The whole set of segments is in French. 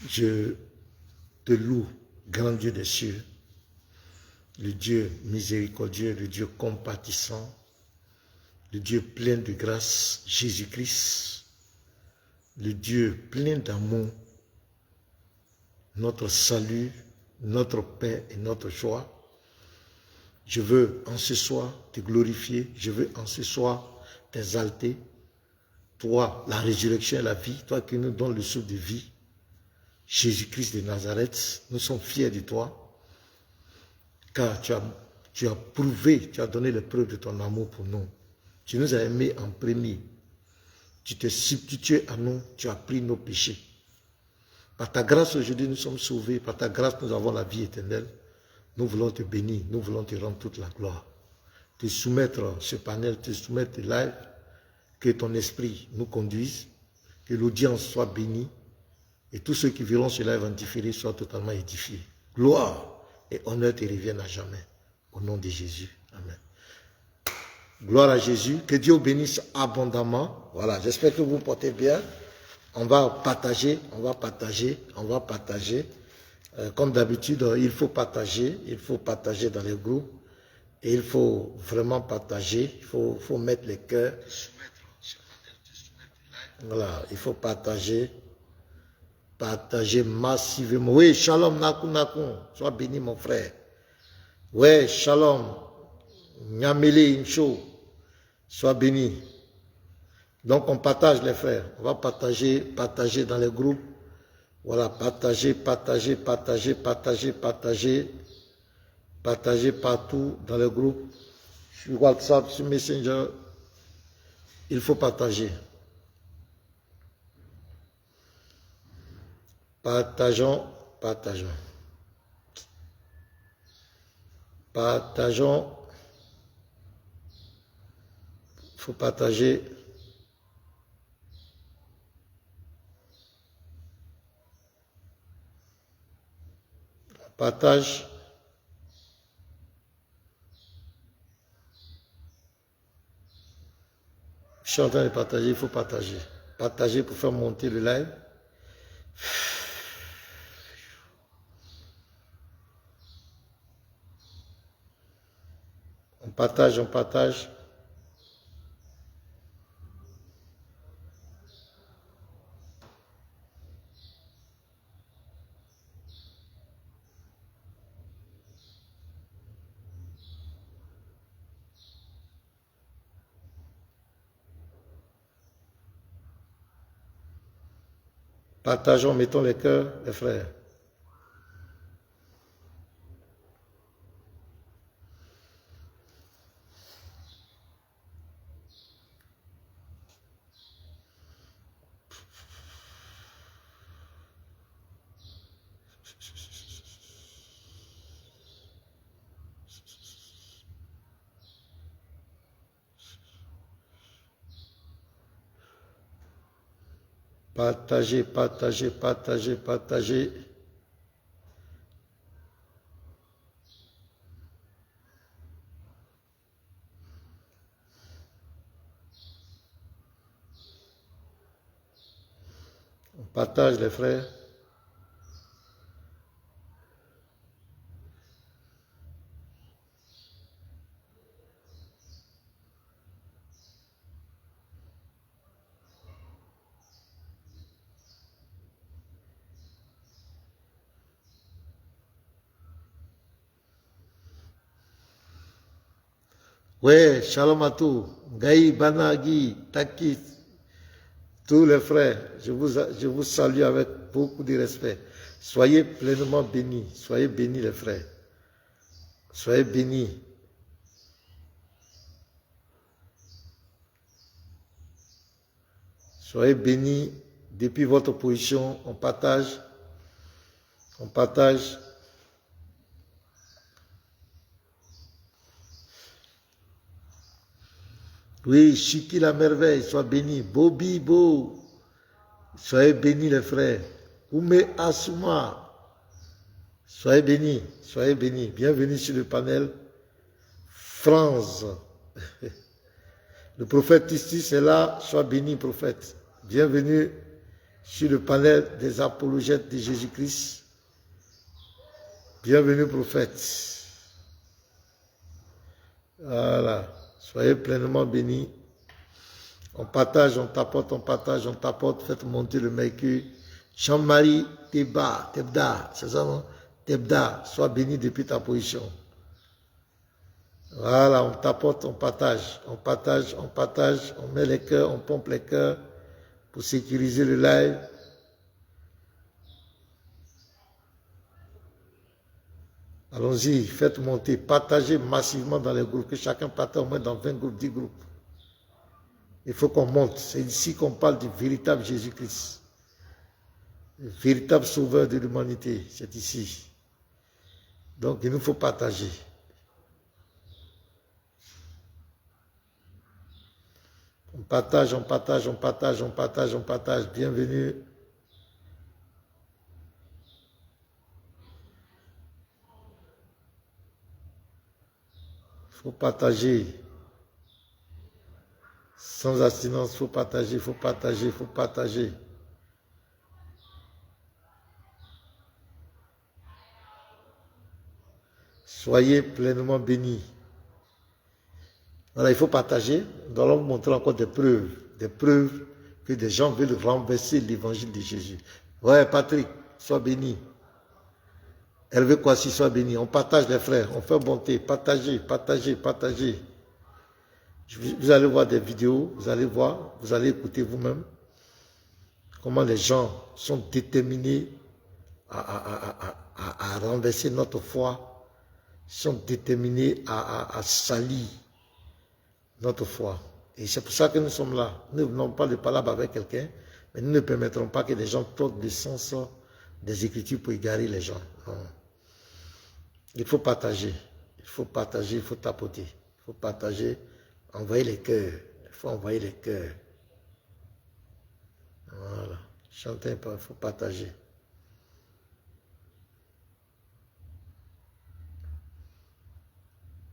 Je te loue, grand Dieu des cieux, le Dieu miséricordieux, le Dieu compatissant, le Dieu plein de grâce, Jésus-Christ, le Dieu plein d'amour, notre salut, notre paix et notre joie. Je veux en ce soir te glorifier, je veux en ce soir t'exalter. Toi, la résurrection et la vie, toi qui nous donnes le souffle de vie, Jésus-Christ de Nazareth, nous sommes fiers de toi, car tu as prouvé, tu as donné les preuves de ton amour pour nous. Tu nous as aimés en premier. Tu t'es substitué à nous, tu as pris nos péchés. Par ta grâce aujourd'hui, nous sommes sauvés. Par ta grâce, nous avons la vie éternelle. Nous voulons te bénir, nous voulons te rendre toute la gloire. Te soumettre ce panel, te soumettre tes lives, que ton esprit nous conduise, que l'audience soit bénie, et tous ceux qui verront ce live en différé soient totalement édifiés. Gloire et honneur te reviennent à jamais. Au nom de Jésus. Amen. Gloire à Jésus. Que Dieu bénisse abondamment. Voilà, j'espère que vous vous portez bien. On va partager, on va partager, on va partager. Comme d'habitude, il faut partager dans les groupes. Et il faut vraiment partager, il faut mettre les cœurs. Voilà, il faut partager massivement. Oui, shalom, nakou, sois béni mon frère. Oui, shalom, nyamele, incho, sois béni. Donc on partage les frères, on va partager dans les groupes. Voilà, partager partout dans les groupes, sur WhatsApp, sur Messenger, il faut partager. Partageons. Il faut partager. Partage. Je suis en train de partager, il faut partager. Partager pour faire monter le live. On partage. Partageons, mettons les cœurs, les frères. Partagez. On partage les frères. Oui, shalom à tous. Gaï, Banagi, Takis, tous les frères, je vous salue avec beaucoup de respect. Soyez pleinement bénis. Soyez bénis les frères. Soyez bénis. Soyez bénis depuis votre position. On partage. Oui, Chiki la merveille, sois béni. Bobby Bo, soyez bénis les frères. Oumé Asuma, soyez bénis. Bienvenue sur le panel. France, le prophète Tistis est là, sois béni prophète. Bienvenue sur le panel des apologètes de Jésus-Christ. Bienvenue, prophète. Voilà. Soyez pleinement bénis. On partage, on tapote, on partage, on tapote. Faites monter le mercure. Jean-Marie Tebda, c'est ça, non? Tebda, sois béni depuis ta position. Voilà, on tapote, on partage, on partage, on partage, on met les cœurs, on pompe les cœurs pour sécuriser le live. Allons-y, faites monter, partagez massivement dans les groupes, que chacun partage au moins dans 20 groupes, 10 groupes. Il faut qu'on monte, c'est ici qu'on parle du véritable Jésus-Christ. Le véritable sauveur de l'humanité, c'est ici. Donc il nous faut partager. On partage, on partage, on partage, on partage, on partage. Bienvenue. Il faut partager. Sans abstinence, il faut partager, il faut partager, il faut partager. Soyez pleinement bénis. Voilà, il faut partager. Nous allons vous montrer encore des preuves que des gens veulent renverser l'évangile de Jésus. Ouais, Patrick, sois béni. Hervé Kwasi, sois béni. On partage les frères, on fait bonté. Partagez, partagez, partagez. Vous allez voir des vidéos, vous allez voir, vous allez écouter vous-même comment les gens sont déterminés à renverser notre foi, sont déterminés à salir notre foi. Et c'est pour ça que nous sommes là. Nous ne venons pas de parler avec quelqu'un, mais nous ne permettrons pas que des gens toquent le sens des Écritures pour égarer les gens. Non. Il faut partager, il faut partager, il faut tapoter, il faut partager, envoyer les cœurs, il faut envoyer les cœurs. Voilà, chantez pas, il faut partager.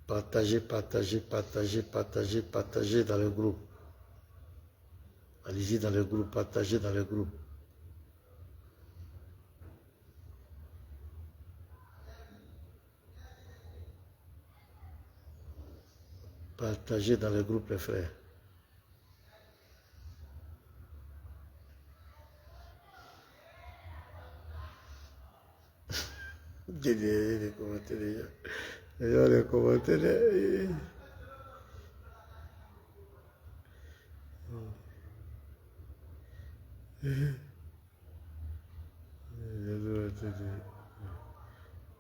Partagez, partagez, partagez, partagez, partagez dans le groupe. Allez-y dans le groupe, partagez dans le groupe. Partagez dans le groupe, les frères. Les commentaires, les commentaires.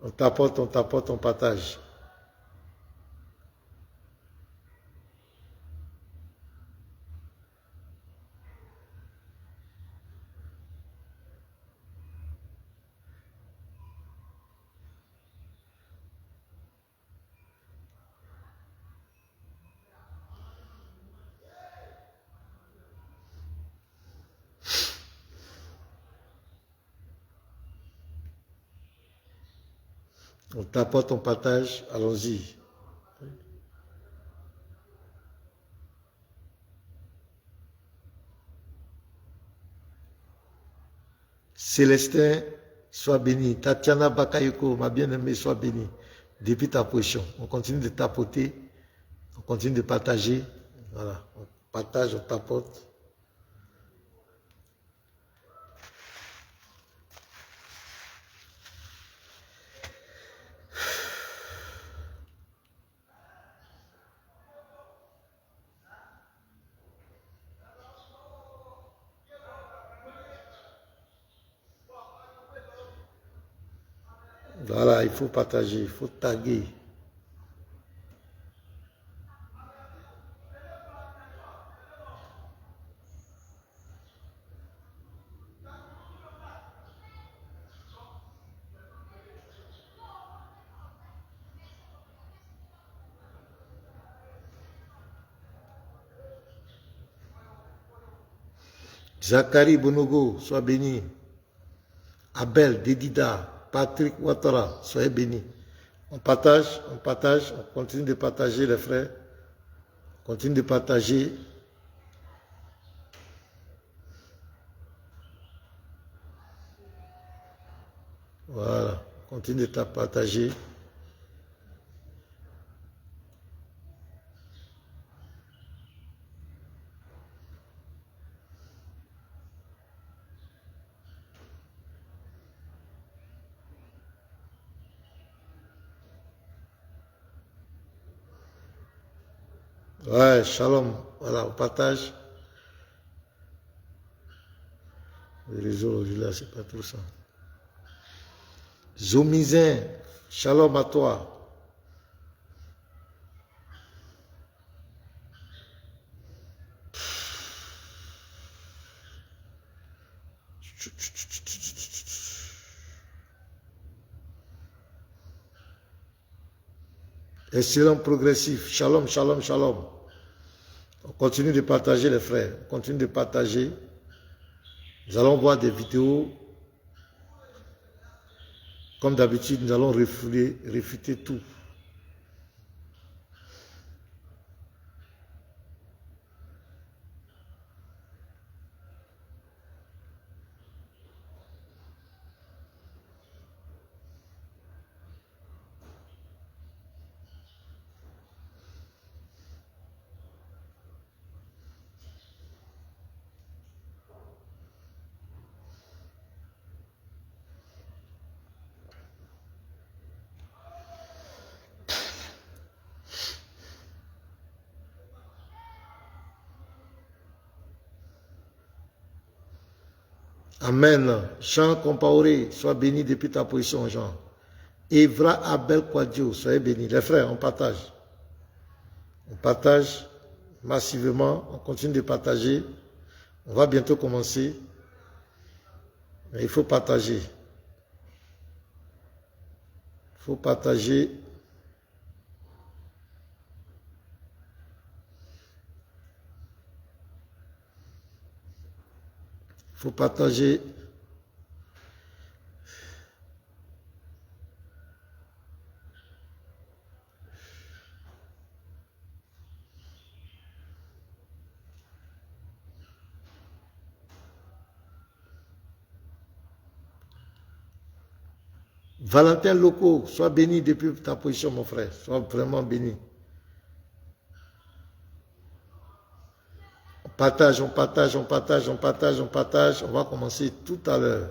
On tapote, on tapote, on partage. On tapote, on partage, allons-y. Célestin, sois béni. Tatiana Bakayoko, ma bien-aimée, sois béni. Depuis ta position, on continue de tapoter, on continue de partager. Voilà, on partage, on tapote. Voilà, il faut partager, il faut taguer. Zachary Bonogo, sois béni. Abel Dedida, Patrick Ouattara, soyez bénis. On partage, on continue de partager les frères. On continue de partager. Voilà. Continue de partager. Ouais, shalom. Voilà, on partage. Les réseaux aujourd'hui là, c'est pas tout ça. Zomizin, shalom à toi. Excellent progressif. Shalom, shalom, shalom. On continue de partager les frères. On continue de partager. Nous allons voir des vidéos. Comme d'habitude, nous allons réfuter tout. Amen. Jean Compaoré, sois béni depuis ta position, Jean. Evra Abel Quadio, soyez bénis. Les frères, on partage. On partage massivement. On continue de partager. On va bientôt commencer. Mais il faut partager. Il faut partager. Il faut partager. Valentin Loco, sois béni depuis ta position, mon frère. Sois vraiment béni. On partage, on partage, on partage, on partage, on partage. On va commencer tout à l'heure.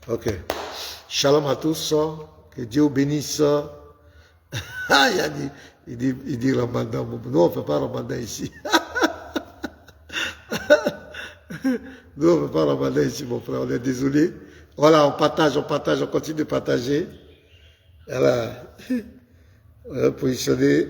Ok. Shalom à tous. Que Dieu bénisse. Il dit Ramadan. Nous, on ne fait pas Ramadan ici. Nous, on ne fait pas Ramadan ici, mon frère. On est désolé. Voilà, on partage, on continue de partager. Voilà. On va positionner.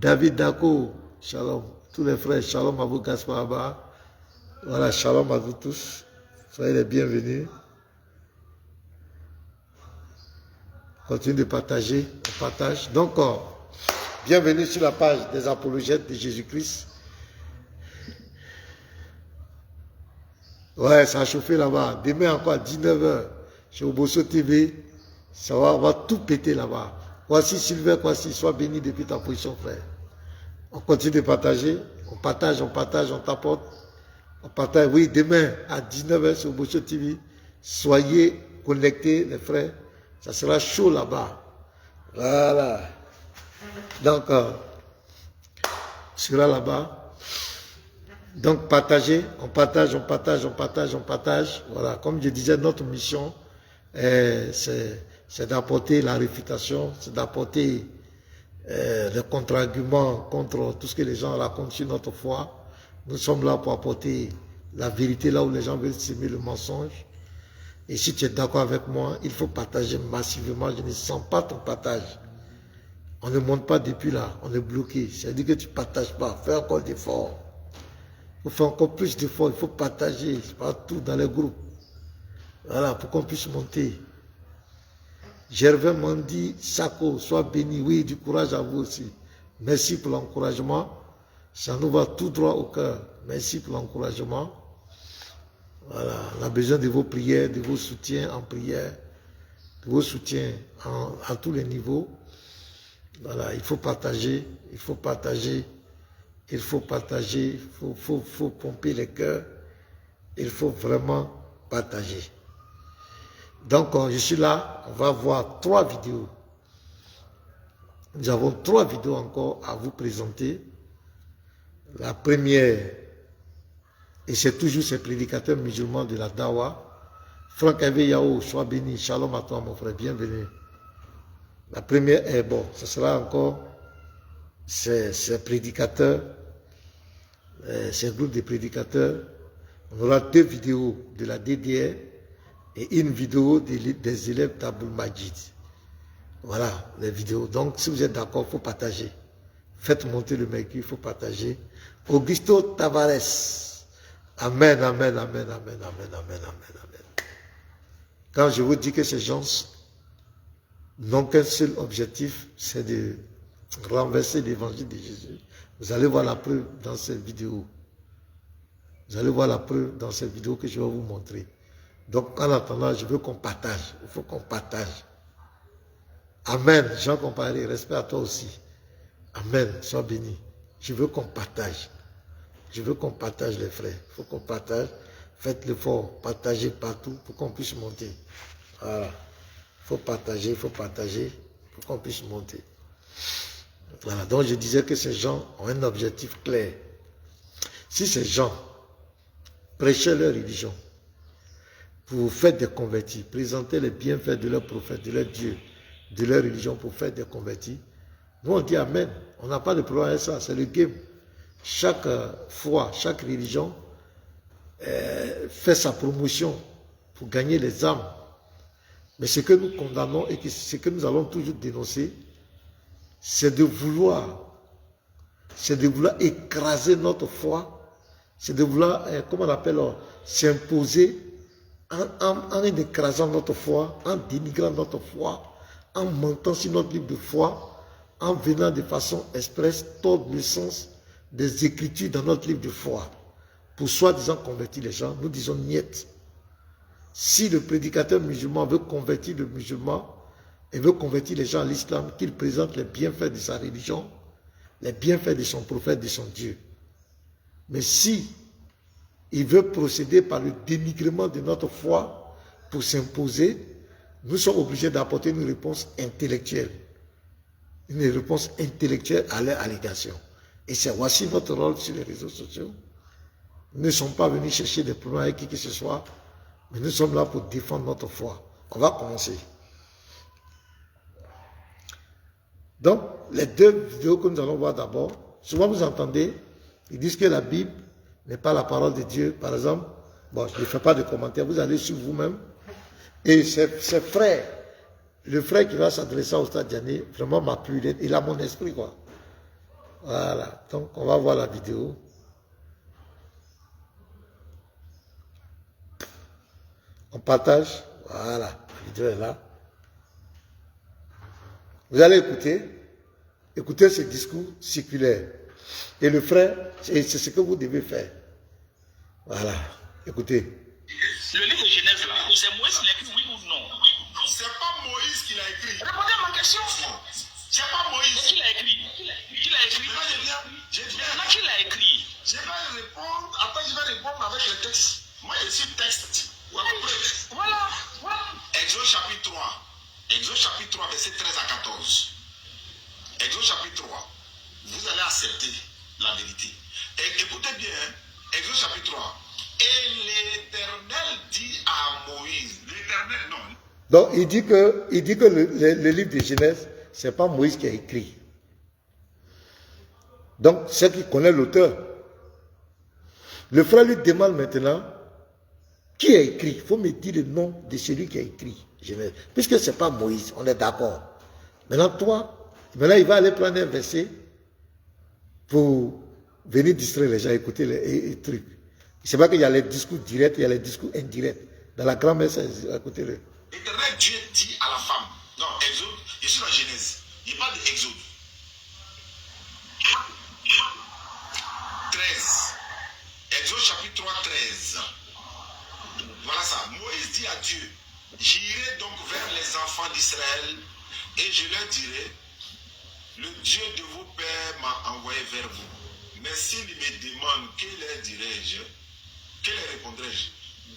David Dako, shalom. Tous les frères, shalom à vous, Gaspard Abba. Voilà, shalom à vous tous. Soyez les bienvenus. Continue de partager, on partage. Donc, bienvenue sur la page des apologètes de Jésus-Christ. Ouais, ça a chauffé là-bas. Demain encore à 19h, chez Obosso TV, on va tout péter là-bas. Voici Sylvain, voici, sois béni depuis ta position, frère. On continue de partager, on partage, on t'apporte. On partage, oui, demain à 19h sur Obosso TV, soyez connectés, les frères. Ça sera chaud là-bas. Voilà. Donc, sera là-bas. Donc, partagez, on partage. Voilà. Comme je disais, notre mission, c'est d'apporter la réfutation, c'est d'apporter le contre-argument contre tout ce que les gens racontent sur notre foi. Nous sommes là pour apporter la vérité là où les gens veulent s'aimer le mensonge. Et si tu es d'accord avec moi, il faut partager massivement. Je ne sens pas ton partage. On ne monte pas depuis là, on est bloqué. C'est-à-dire que tu ne partages pas. Fais encore d'efforts. Il faut faire encore plus d'efforts. Il faut partager partout dans les groupes. Voilà, pour qu'on puisse monter. Gervais Mandi, Sako, sois béni. Oui, du courage à vous aussi. Merci pour l'encouragement. Ça nous va tout droit au cœur. Merci pour l'encouragement. Voilà, on a besoin de vos prières, de vos soutiens en prière, de vos soutiens à tous les niveaux. Voilà, il faut partager, il faut partager, il faut partager, il faut pomper les cœurs, il faut vraiment partager. Donc, je suis là, on va voir 3 vidéos. Nous avons 3 vidéos encore à vous présenter. La première, et c'est toujours ces prédicateurs musulmans de la Dawa. Franck Hervé Yao, sois béni, shalom à toi mon frère, bienvenue. La première est, bon, ce sera encore ces prédicateurs, ces groupes de prédicateurs. On aura 2 vidéos de la DDR et une vidéo des élèves d'Aboul Majid. Voilà les vidéos. Donc, si vous êtes d'accord, il faut partager. Faites monter le mercure, il faut partager. Augusto Tavares. Amen, amen, amen, amen, amen, amen, amen, amen. Quand je vous dis que ces gens n'ont qu'un seul objectif, c'est de renverser l'évangile de Jésus. Vous allez voir la preuve dans cette vidéo. Vous allez voir la preuve dans cette vidéo que je vais vous montrer. Donc, en attendant, je veux qu'on partage. Il faut qu'on partage. Amen. Jean Comparé, respect à toi aussi. Amen. Sois béni. Je veux qu'on partage. Je veux qu'on partage les frères. Il faut qu'on partage. Faites l'effort. Partagez partout pour qu'on puisse monter. Voilà. Il faut partager pour qu'on puisse monter. Voilà. Donc, je disais que ces gens ont un objectif clair. Si ces gens prêchaient leur religion, pour vous faire des convertis, présenter les bienfaits de leur prophète, de leur Dieu, de leur religion pour faire des convertis, nous on dit Amen. On n'a pas de problème avec ça, c'est le game. Chaque foi, chaque religion fait sa promotion pour gagner les âmes. Mais ce que nous condamnons et ce que nous allons toujours dénoncer, c'est de vouloir écraser notre foi, c'est de vouloir, comment on appelle, s'imposer en écrasant notre foi, en dénigrant notre foi, en mentant sur notre livre de foi, en venant de façon expresse tordre le sens des Écritures dans notre livre de foi. Pour soi-disant convertir les gens, nous disons niet. Si le prédicateur musulman veut convertir le musulman et veut convertir les gens à l'islam, qu'il présente les bienfaits de sa religion, les bienfaits de son prophète, de son Dieu. Mais si il veut procéder par le dénigrement de notre foi pour s'imposer, nous sommes obligés d'apporter une réponse intellectuelle. Une réponse intellectuelle à leur allégation. Et c'est voici notre rôle sur les réseaux sociaux. Nous ne sommes pas venus chercher des problèmes avec qui que ce soit, mais nous sommes là pour défendre notre foi. On va commencer. Donc, les 2 vidéos que nous allons voir d'abord, souvent vous entendez, ils disent que la Bible n'est pas la parole de Dieu. Par exemple, bon, je ne fais pas de commentaires, vous allez sur vous-même. Et ces frères, le frère qui va s'adresser au Stade Diané, vraiment m'a plu, il a mon esprit, quoi. Voilà, donc on va voir la vidéo. On partage, voilà, la vidéo est là. Vous allez écouter ce discours circulaire. Et le frère, c'est ce que vous devez faire. Voilà, écoutez. Le livre de Genèse là, c'est Moïse qui l'a écrit, oui ou non? C'est pas Moïse qui l'a écrit. Répondez à ma question. C'est pas Moïse. Qui l'a écrit? Qui l'a écrit? Maintenant, Qui l'a écrit? je vais répondre. Après, je vais répondre avec le texte. Moi, je suis texte. Voilà. Exode chapitre 3. Exode chapitre 3, verset 13 à 14. Exode chapitre 3. Vous allez accepter la vérité. Et écoutez bien, Exode chapitre 3. Et l'Éternel dit à Moïse, l'Éternel, non. Donc, il dit que le livre de Genèse, ce n'est pas Moïse qui a écrit. Donc, c'est qui connaît l'auteur. Le frère lui demande maintenant, qui a écrit? Il faut me dire le nom de celui qui a écrit Genèse. Puisque ce n'est pas Moïse, on est d'accord. Maintenant, il va aller prendre un verset pour venir distraire les gens, écouter les trucs. C'est pas qu'il y a les discours directs, il y a les discours indirects. Dans la grand-messe, écoutez-le. L'Éternel Dieu dit à la femme, non, Exode, je suis dans Genèse, il parle d'Exode. 13. Exode chapitre 3, 13. Voilà ça. Moïse dit à Dieu, j'irai donc vers les enfants d'Israël et je leur dirai, le Dieu de vos pères m'a envoyé vers vous. Mais s'ils me demandent, que leur dirai-je? Que leur répondrai-je?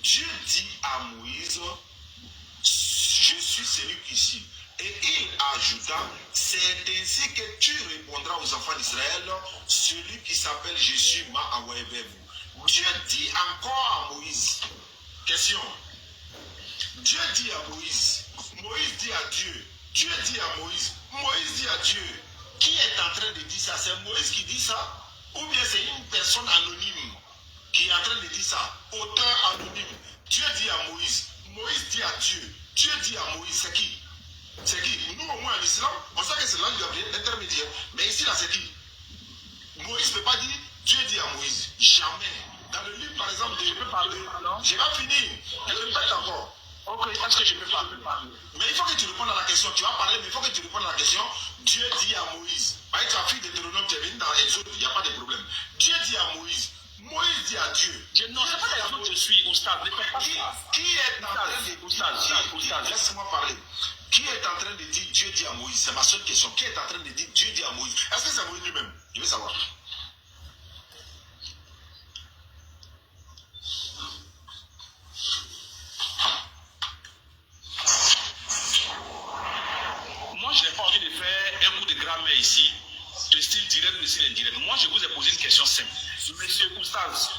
Dieu dit à Moïse, je suis celui qui suis. Et il ajouta, c'est ainsi que tu répondras aux enfants d'Israël, celui qui s'appelle Jésus m'a envoyé vers vous. Dieu dit encore à Moïse, question. Dieu dit à Moïse, Moïse dit à Dieu, Dieu dit à Moïse, Moïse dit à Dieu. Qui est en train de dire ça? C'est Moïse qui dit ça? Ou bien c'est une personne anonyme qui est en train de dire ça? Auteur anonyme. Dieu dit à Moïse, Moïse dit à Dieu, Dieu dit à Moïse, c'est qui? C'est qui? Nous, au moins en islam, on sait que c'est l'angle intermédiaire. Mais ici, là, c'est qui? Moïse ne peut pas dire Dieu dit à Moïse. Jamais. Dans le livre, par exemple, je peux parler. Je vais finir. Je répète encore. Ok, est-ce que je peux parler? Mais il faut que tu répondes à la question. Tu vas parler, mais il faut que tu répondes à la question. Dieu dit à Moïse. Avec ta fille Deutéronome, tu es venu dans Exode, il n'y a pas de problème. Dieu dit à Moïse. Moïse dit à Dieu. Non, c'est pas Exode, je suis oustaz. Qui est en train de dire, laisse-moi parler. Qui est en train de dire Dieu dit à Moïse? C'est ma seule question. Qui est en train de dire Dieu dit à Moïse? Est-ce que c'est Moïse lui-même? Je veux savoir. Moi, je n'ai pas envie de faire un coup de grammaire ici, de style direct ou de style indirect. Moi, je vous ai posé une question simple. Monsieur Oustaz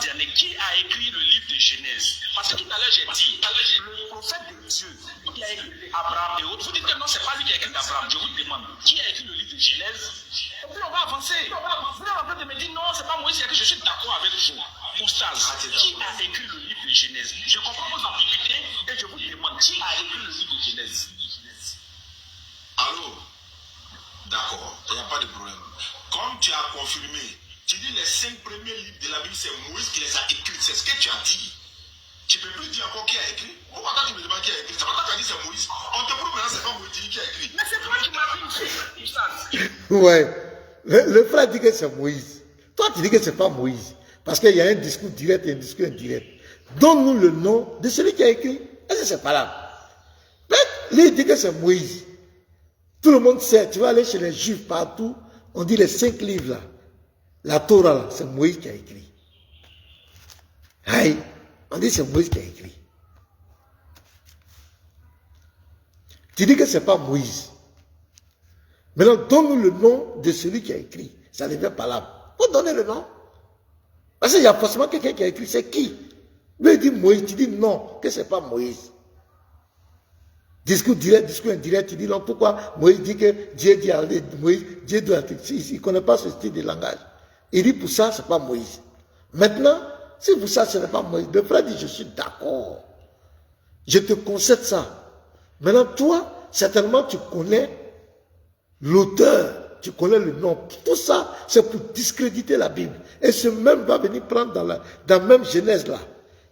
Diané, qui a écrit le livre de Genèse? Parce que tout à l'heure, j'ai dit, le prophète de Dieu, qui a écrit Abraham et autres, vous dites que non, c'est pas lui qui a écrit Abraham. Je vous demande, qui a écrit le livre de Genèse? Et puis on va avancer. Vous êtes en train de me dire, non, c'est pas Moïse qui a écrit, je suis d'accord avec vous. Oustaz, qui a écrit le livre de Genèse? Je comprends vos ambiguïtés et je vous demande, qui a écrit le livre de Genèse? Allô? D'accord, il n'y a pas de problème. Comme tu as confirmé, tu dis les 5 premiers livres de la Bible, c'est Moïse qui les a écrits. C'est ce que tu as dit. Tu ne peux plus dire encore qui a écrit. Pourquoi tu me demandes qui a écrit? C'est pas toi qui as dit c'est Moïse. On te prouve maintenant, c'est pas Moïse qui a écrit. Mais c'est toi qui m'as dit, Oustaz. Ouais. Le frère dit que c'est Moïse. Toi, tu dis que c'est pas Moïse. Parce qu'il y a un discours direct et un discours indirect. Donne-nous le nom de celui qui a écrit. Est-ce que c'est pas là? Mais lui, il dit que c'est Moïse. Tout le monde sait. Tu vas aller chez les Juifs partout. On dit les 5 livres là. La Torah là, c'est Moïse qui a écrit. Aïe. On dit c'est Moïse qui a écrit. Tu dis que ce n'est pas Moïse. Maintenant, donne-nous le nom de celui qui a écrit. Ça devient pas là. Faut donner le nom. Parce qu'il y a forcément quelqu'un qui a écrit. C'est qui? Lui, il dit Moïse. Tu dis non, que ce n'est pas Moïse. Discours direct, discours indirect. Tu dis non, pourquoi Moïse dit que Dieu dit à Moïse, Dieu doit être. Il ne connaît pas ce style de langage. Il dit pour ça, ce n'est pas Moïse. Maintenant, si pour ça, ce n'est pas Moïse, le frère dit, je suis d'accord. Je te concède ça. Maintenant, toi, certainement, tu connais l'auteur, tu connais le nom. Tout ça, c'est pour discréditer la Bible. Et ce même va venir prendre dans même Genèse là.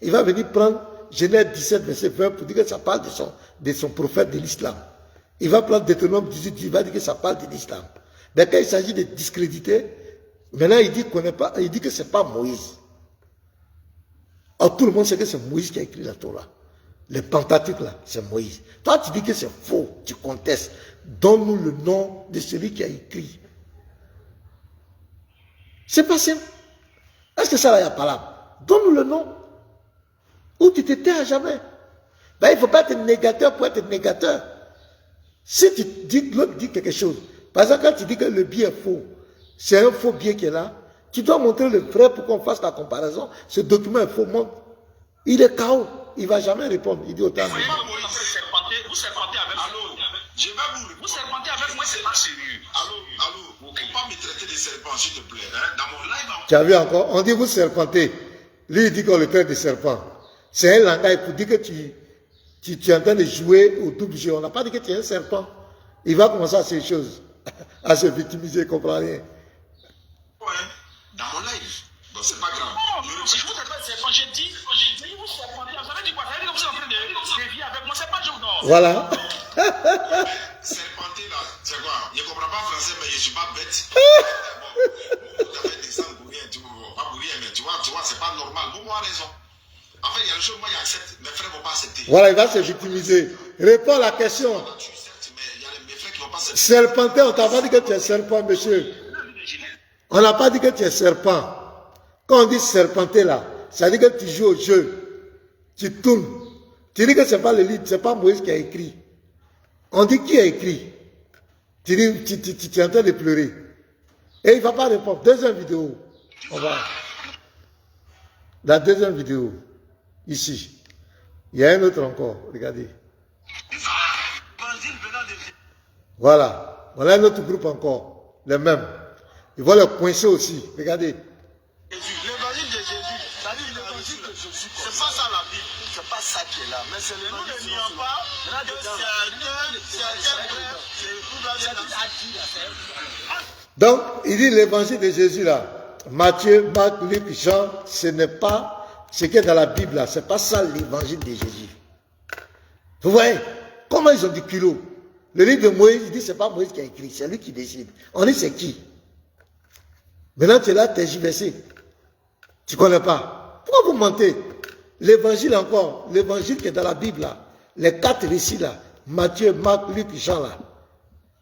Il va venir prendre Genèse 17, verset 20 pour dire que ça parle de son prophète de l'islam. Il va prendre Deutéronome 18, il va dire que ça parle de l'islam. Mais quand il s'agit de discréditer, maintenant il dit qu'on n'est pas, il dit que c'est pas Moïse. Or tout le monde sait que c'est Moïse qui a écrit la Torah. Le Pentateuque là, c'est Moïse. Toi tu dis que c'est faux, tu contestes. Donne-nous le nom de celui qui a écrit. C'est pas simple. Est-ce que ça là, il n'y a pas là? Donne-nous le nom. Ou tu te tais à jamais. Ben, il ne faut pas être négateur pour être négateur. Si tu dis, l'autre dit quelque chose, par exemple, quand tu dis que le billet est faux, c'est un faux billet qui est là, tu dois montrer le vrai pour qu'on fasse la comparaison. Ce document est faux, montre. Il est KO. Il ne va jamais répondre. Il dit autant. Vous serpentez avec allô, je vais vous serpentez avec moi, c'est pas sérieux. Allô, vous ne pouvez pas me traiter de serpent, s'il te plaît. Hein? Dans mon live, tu as vu encore? On dit vous serpentez. Lui, il dit qu'on le traite de serpent. C'est un langage pour dire que tu es en train de jouer au double jeu. On n'a pas dit que tu es un serpent. Il va commencer à ces choses, à se victimiser, il ne comprend rien. Ouais, dans mon live. Donc c'est pas grave. Non, Si je vous appelle serpent, j'ai dit, vous serpentez. Ça veut dire quoi? Ça veut dire que vous êtes en train de dévier avec moi. C'est pas Dieu, non. Voilà. Serpenté là, c'est quoi? Je ne comprends pas français, mais je ne suis pas bête. Bon, vous avez des sangs pour rien, pas pour rien, mais tu vois, c'est pas normal. Vous avez raison. En fait, il y a des choses, moi j'accepte, mes frères ne vont pas accepter. Voilà, il va se victimiser. Réponds à la question. Tu acceptes, mais il y a mes frères qui ne vont pas accepter. Serpenté, on t'a pas dit que tu es serpent, monsieur. On n'a pas dit que tu es serpent. Quand on dit serpenté là, ça veut dire que tu joues au jeu. Tu tournes. Tu dis que ce n'est pas le livre, ce n'est pas Moïse qui a écrit. On dit qui a écrit. Tu dis, tu es en train de pleurer. Et il ne va pas répondre. Deuxième vidéo. On va. La deuxième vidéo. Ici. Il y a un autre encore. Regardez. Voilà. Voilà un autre groupe encore. Les mêmes. Ils vont le coincer aussi. Regardez. L'évangile de Jésus, c'est-à-dire l'évangile de Jésus. C'est pas ça la Bible. C'est pas ça qui est là. Mais c'est l'évangile. Nous ne nions pas que Donc, il dit l'évangile de Jésus là. Matthieu, Marc, Luc, Jean, ce n'est pas ce qui est dans la Bible là. Ce n'est pas ça l'évangile de Jésus. Vous voyez comment ils ont du culot. Le livre de Moïse, il dit c'est pas Moïse qui a écrit, c'est lui qui décide. On dit c'est qui? Maintenant tu es là, tergiversé. Tu ne connais pas. Pourquoi vous mentez? L'évangile encore, l'évangile qui est dans la Bible là, les 4 récits là, Matthieu, Marc, Luc, Jean là,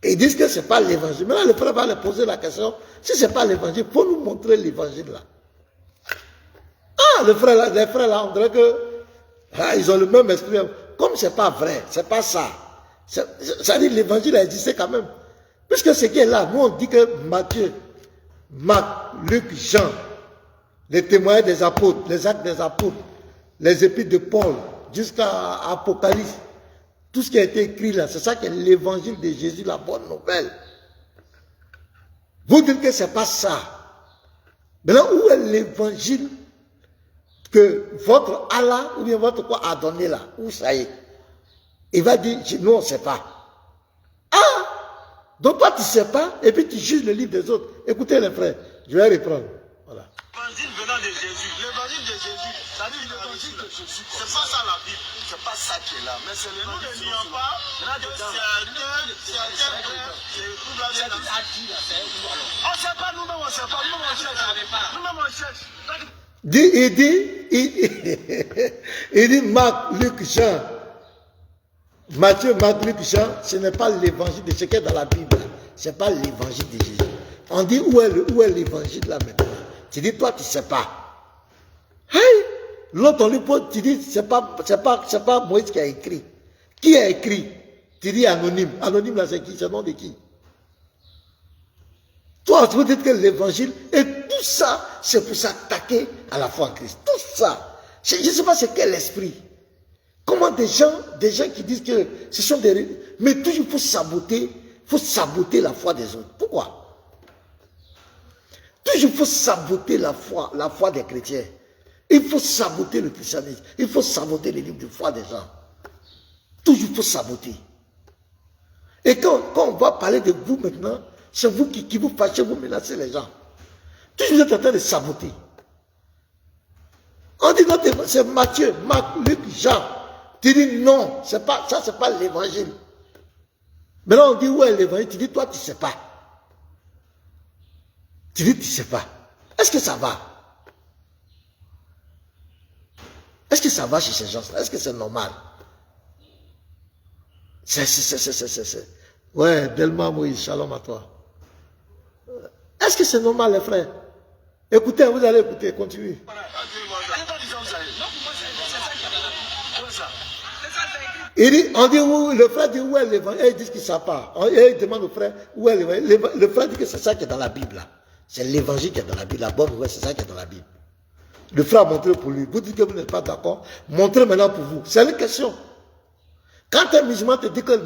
et ils disent que ce n'est pas l'évangile. Maintenant le frère va leur poser la question, si ce n'est pas l'évangile, il faut nous montrer l'évangile là. Ah, les frères là, on dirait que ils ont le même esprit. Comme ce n'est pas vrai, ce n'est pas ça. Ça dit l'évangile a existé quand même. Puisque ce qui est là, nous on dit que Matthieu, Marc, Luc, Jean, les témoignages des apôtres, les actes des apôtres, les épîtres de Paul, jusqu'à Apocalypse, tout ce qui a été écrit là, c'est ça qui est l'évangile de Jésus, la bonne nouvelle. Vous dites que ce n'est pas ça. Maintenant, où est l'évangile que votre Allah ou bien votre quoi a donné là? Où ça y est? Il va dire, nous on ne sait pas. Ah! Donc toi tu ne sais pas, et puis tu juges le livre des autres. Écoutez les frères, je vais reprendre. Voilà. L'évangile venant de Jésus. L'évangile de Jésus, c'est-à-dire l'évangile de Jésus. C'est pas ça la Bible. C'est pas ça qui est là. Mais c'est l'évangile. Nous ne nions pas que on ne sait pas, nous-mêmes on ne sait pas. Nous-mêmes on cherche. Il dit Marc, Luc, Jean, Matthieu, Marc, Luc, Jean, ce n'est pas l'évangile de ce qui est dans la Bible. Ce n'est pas l'évangile de Jésus. On dit où est l'évangile là maintenant? Tu dis toi tu ne sais pas. Hey! L'autre on lui pose, tu dis c'est pas Moïse qui a écrit. Qui a écrit? Tu dis anonyme. Anonyme là c'est qui? C'est le nom de qui? Toi tu veux dire que l'évangile et tout ça c'est pour s'attaquer à la foi en Christ. Tout ça. Je ne sais pas c'est quel esprit. Comment des gens qui disent que ce sont des... Mais toujours il faut saboter la foi des autres. Pourquoi? Toujours il faut saboter la foi des chrétiens. Il faut saboter le christianisme. Il faut saboter les livres de foi des gens. Toujours il faut saboter. Et quand on va parler de vous maintenant, c'est vous qui vous fâchez, vous menacez les gens. Toujours vous êtes en train de saboter. On dit non, c'est Matthieu, Marc, Luc, Jean. Tu dis non, ça c'est pas l'évangile. Maintenant on dit où est l'évangile? Tu dis toi tu ne sais pas. Tu dis tu ne sais pas. Est-ce que ça va? Est-ce que ça va chez ces gens-là? Est-ce que c'est normal? Ouais, Delma Moïse, shalom à toi. Est-ce que c'est normal les frères? Écoutez, vous allez écouter, continuez. On dit où, le frère dit où est l'évangile, il dit qu'il ne sait pas. Il demande au frère où est l'évangile. Le frère dit que c'est ça qui est dans la Bible. C'est l'évangile qui est dans la Bible. La bonne nouvelle, c'est ça qui est dans la Bible. Le frère a montré pour lui. Vous dites que vous n'êtes pas d'accord. Montrez maintenant pour vous. C'est une question. Quand un musulman te dit que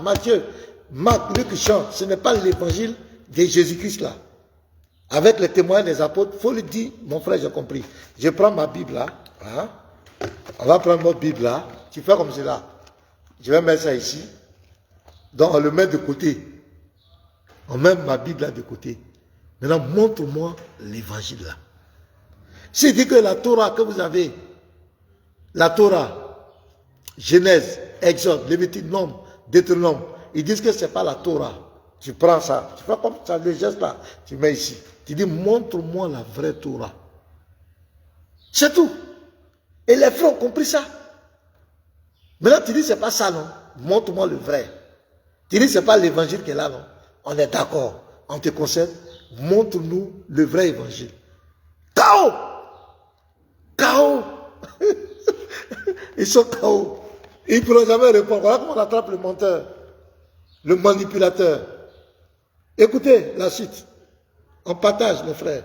Matthieu, Marc, Luc, Jean, ce n'est pas l'évangile de Jésus-Christ là. Avec les témoins des apôtres, il faut lui dire, mon frère, j'ai compris. Je prends ma Bible là. Hein? On va prendre notre Bible là. Tu fais comme cela. Je vais mettre ça ici. Donc on le met de côté. On met ma Bible là de côté. Maintenant, montre-moi l'évangile là. S'il dit que la Torah que vous avez, la Torah, Genèse, Exode, Lévitique, Nombre, Deutéronome, ils disent que ce n'est pas la Torah. Tu prends ça, tu fais comme ça, le geste là, tu mets ici. Tu dis, montre-moi la vraie Torah. C'est tout. Et les frères ont compris ça. Maintenant, tu dis, c'est pas ça, non? Montre-moi le vrai. Tu dis, c'est pas l'évangile qui est là, non? On est d'accord. On te concerne. Montre-nous le vrai évangile. KO! KO! Ils sont KO. Ils ne pourront jamais répondre. Voilà comment on attrape le menteur, le manipulateur. Écoutez la suite. On partage, les frères.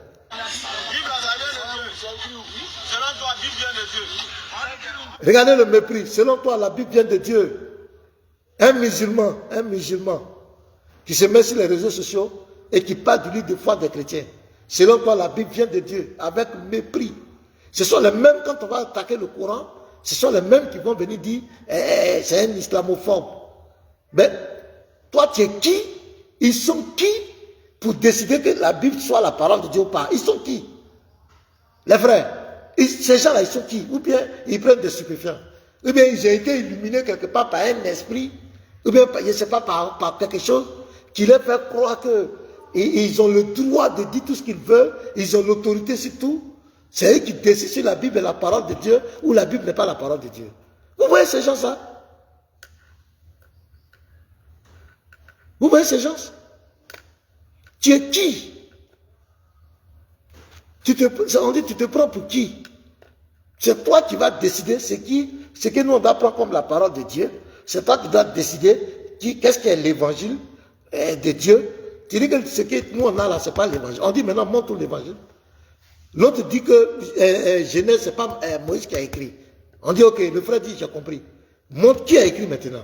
Regardez le mépris. Selon toi, la Bible vient de Dieu. Un musulman qui se met sur les réseaux sociaux et qui parle du livre de foi des chrétiens. Selon toi, la Bible vient de Dieu avec mépris. Ce sont les mêmes, quand on va attaquer le Coran, ce sont les mêmes qui vont venir dire c'est un islamophobe. Mais toi, tu es qui? Ils sont qui pour décider que la Bible soit la parole de Dieu ou pas? Ils sont qui? Les frères. Ces gens-là, ils sont qui? Ou bien ils prennent des stupéfiants. Ou bien ils ont été illuminés quelque part par un esprit. Ou bien, je ne sais pas, par quelque chose qui leur fait croire qu'ils ont le droit de dire tout ce qu'ils veulent. Ils ont l'autorité sur tout. C'est eux qui décident si la Bible est la parole de Dieu ou la Bible n'est pas la parole de Dieu. Vous voyez ces gens-là? Vous voyez ces gens? Tu es qui? On dit tu te prends pour qui? C'est toi qui vas décider ce que nous on doit prendre comme la parole de Dieu. C'est toi qui dois décider qu'est-ce qu'est l'évangile de Dieu. Tu dis que ce que nous on a là, ce n'est pas l'évangile. On dit maintenant montre l'évangile. L'autre dit que Genèse, ce n'est pas Moïse qui a écrit. On dit ok, le frère dit j'ai compris. Montre qui a écrit maintenant.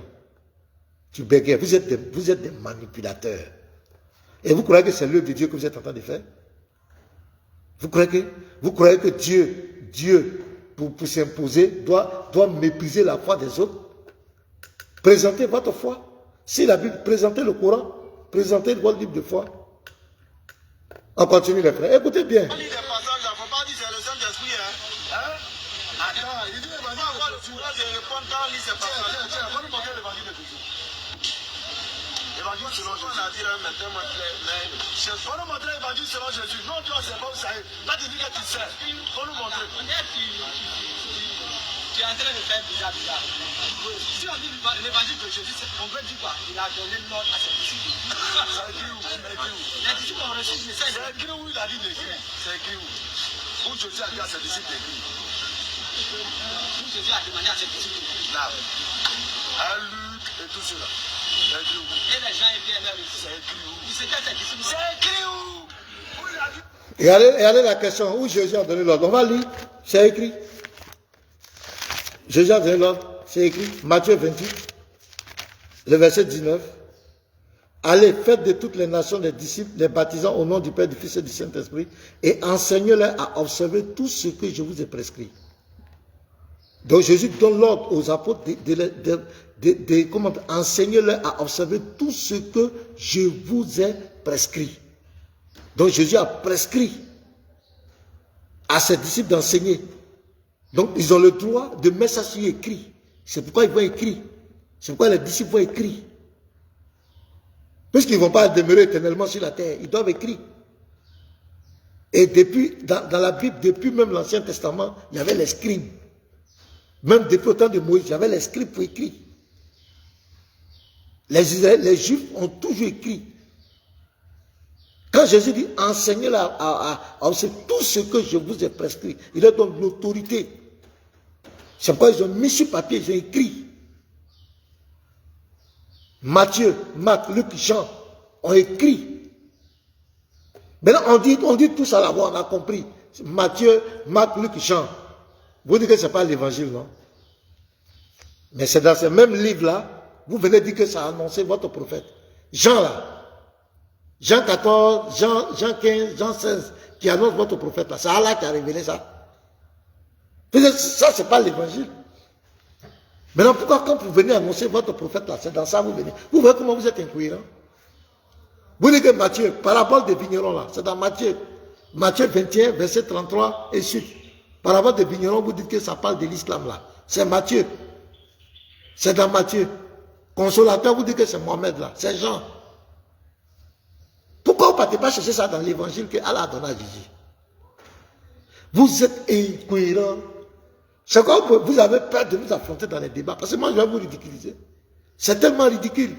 Tu bégayes, vous êtes des manipulateurs. Et vous croyez que c'est l'œuvre de Dieu que vous êtes en train de faire? Vous croyez que Dieu pour s'imposer, doit mépriser la foi des autres? Présentez votre foi. Si la Bible, présentez le Coran, présentez votre livre de foi. On continue les frères. Écoutez bien. L'évangile selon Jésus. On a dit là maintenant, faut nous montrer l'évangile selon Jésus. Non, toi, c'est pas où ça est. Là, tu dis que tu sais. Faut nous montrer. Tu es en train de faire bizarre. Si on dit l'évangile de Jésus, on veut dire quoi? Il a donné l'ordre à ses disciples. C'est écrit où? Les disciples ont reçu le message. C'est écrit où il a dit d'écrire? C'est écrit où? Où Jésus a dit à ses disciples d'écrire? Où Jésus a demandé à ses disciples d'écrire? Là. À Luc et tout cela. Et les gens étaient là, c'est écrit où? C'est écrit où? Regardez la question, où Jésus a donné l'ordre. On va lire, c'est écrit. Jésus a donné l'ordre, c'est écrit. Matthieu 28, le verset 19. Allez, faites de toutes les nations des disciples, les baptisant au nom du Père, du Fils et du Saint-Esprit, et enseignez-leur à observer tout ce que je vous ai prescrit. Donc Jésus donne l'ordre aux apôtres enseignez-leur à observer tout ce que je vous ai prescrit. Donc Jésus a prescrit à ses disciples d'enseigner. Donc ils ont le droit de mettre ça sur écrit. C'est pourquoi ils vont écrire. C'est pourquoi les disciples vont écrire. Puisqu'ils ne vont pas demeurer éternellement sur la terre, ils doivent écrire. Et depuis, dans la Bible, depuis même l'Ancien Testament, il y avait les scribes. Même depuis le temps de Moïse, il y avait les scribes pour écrire. Les Juifs ont toujours écrit. Quand Jésus dit enseignez-leur à observer tout ce que je vous ai prescrit, il leur donne l'autorité. C'est pourquoi ils ont mis sur papier, ils ont écrit. Matthieu, Marc, Luc, Jean ont écrit. Maintenant, on dit tout ça là-bas, on a compris. Matthieu, Marc, Luc, Jean. Vous dites que ce n'est pas l'évangile, non? Mais c'est dans ce même livre-là, vous venez dire que ça a annoncé votre prophète. Jean là. Jean 14, Jean 15, Jean 16, qui annonce votre prophète là. C'est Allah qui a révélé ça. Ça, ce n'est pas l'évangile. Maintenant, pourquoi quand vous venez annoncer votre prophète là, c'est dans ça que vous venez. Vous voyez comment vous êtes incohérent? Vous dites que Matthieu, parabole des vignerons là, c'est dans Matthieu 21, verset 33 et suite. Par rapport des vignerons, vous dites que ça parle de l'islam là. C'est Matthieu. C'est dans Matthieu. Consolateur, vous dites que c'est Mohamed là. C'est Jean. Pourquoi vous ne partez pas chercher ça dans l'évangile que Allah a donné à Jésus? Vous êtes incohérents. C'est quoi vous avez peur de nous affronter dans les débats? Parce que moi, je vais vous ridiculiser. C'est tellement ridicule.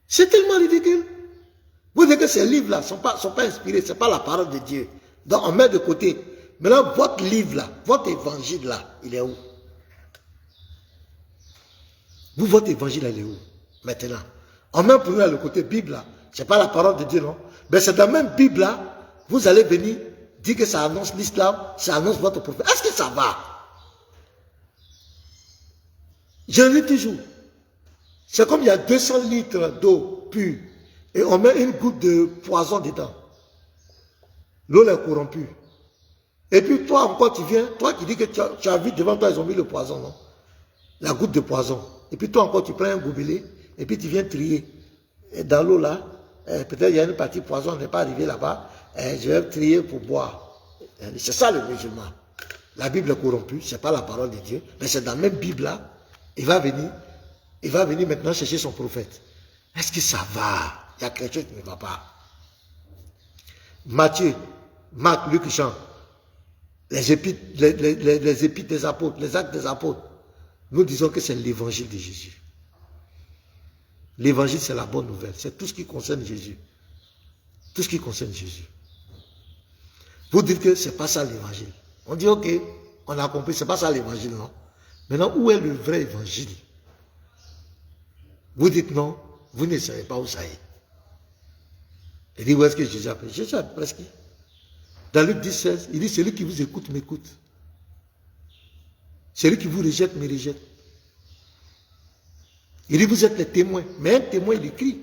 C'est tellement ridicule. Vous dites que ces livres-là ne sont pas inspirés, ce n'est pas la parole de Dieu. Donc on met de côté. Maintenant, votre livre-là, votre évangile-là, il est où? Vous, votre évangile, il est où? Maintenant. On met pour nous le côté Bible-là. Ce n'est pas la parole de Dieu, non? Mais c'est dans la même Bible-là, vous allez venir dire que ça annonce l'islam, ça annonce votre prophète. Est-ce que ça va? Je le dis toujours. C'est comme il y a 200 litres d'eau pure et on met une goutte de poison dedans. L'eau est corrompue. Et puis toi encore tu viens, toi qui dis que tu as vu devant toi ils ont mis le poison, non? La goutte de poison. Et puis toi encore tu prends un gobelet et puis tu viens trier. Et dans l'eau là, peut-être il y a une partie poison, on n'est pas arrivé là-bas, je vais trier pour boire. C'est ça le musulman. La Bible est corrompue, ce n'est pas la parole de Dieu, mais c'est dans la même Bible là, il va venir maintenant chercher son prophète. Est-ce que ça va? Il y a quelque chose qui ne va pas. Matthieu, Marc, Luc, Jean, les épîtres des apôtres, les actes des apôtres, nous disons que c'est l'évangile de Jésus. L'évangile, c'est la bonne nouvelle. C'est tout ce qui concerne Jésus. Tout ce qui concerne Jésus. Vous dites que ce n'est pas ça l'évangile. On dit, ok, on a compris, ce n'est pas ça l'évangile, non? Maintenant, où est le vrai évangile? Vous dites non, vous ne savez pas où ça est. Il dit, où est-ce que Jésus a pris? Jésus a presque. Dans Luc 10, 16, il dit, celui qui vous écoute, m'écoute. Celui qui vous rejette, me rejette. Il dit, vous êtes les témoins. Mais un témoin, il écrit.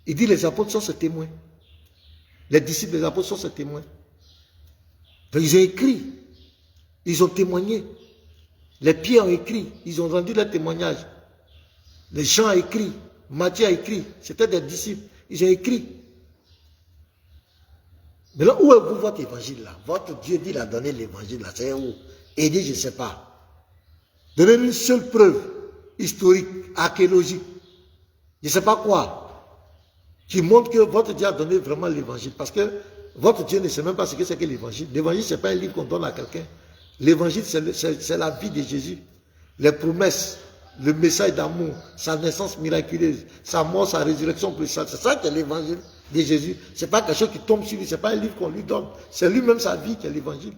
Il dit, les apôtres sont ses témoins. Les disciples des apôtres sont ses témoins. Donc, ils ont écrit. Ils ont témoigné. Les Pierre ont écrit. Ils ont rendu leur témoignage. Les Jean ont écrit. Matthieu a écrit. C'était des disciples. Ils ont écrit. Maintenant, où est votre évangile là? Votre Dieu dit, il a donné l'évangile là. C'est où? Et il dit, je ne sais pas. Donnez une seule preuve historique, archéologique, je ne sais pas quoi, qui montre que votre Dieu a donné vraiment l'évangile. Parce que votre Dieu ne sait même pas ce que c'est que l'évangile. L'évangile, ce n'est pas un livre qu'on donne à quelqu'un. L'évangile, c'est la vie de Jésus. Les promesses, le message d'amour, sa naissance miraculeuse, sa mort, sa résurrection puissante. C'est ça qui est l'évangile de Jésus. Ce n'est pas quelque chose qui tombe sur lui, ce n'est pas un livre qu'on lui donne. C'est lui-même sa vie qui est l'évangile.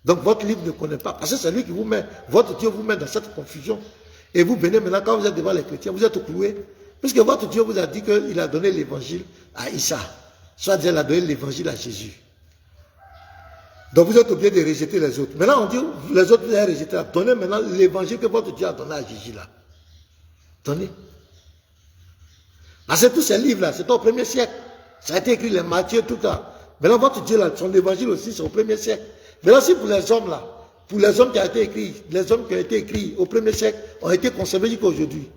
Donc votre livre ne connaît pas. Parce que c'est lui qui vous met, votre Dieu vous met dans cette confusion. Et vous venez maintenant, quand vous êtes devant les chrétiens, vous êtes cloués. Puisque votre Dieu vous a dit qu'il a donné l'évangile à Issa. Soit Dieu a donné l'évangile à Jésus. Donc vous êtes obligé de rejeter les autres. Maintenant on dit, les autres vous avez rejeté. Donnez maintenant l'évangile que votre Dieu a donné à Jésus là. Donnez. Parce que tous ces livres là, c'est au 1er siècle. Ça a été écrit les Matthieu, tout ça. Maintenant votre Dieu là, son évangile aussi, c'est au 1er siècle. Maintenant si pour les hommes là, pour les hommes qui ont été écrits, les hommes qui ont été écrits au 1er siècle ont été conservés jusqu'à aujourd'hui.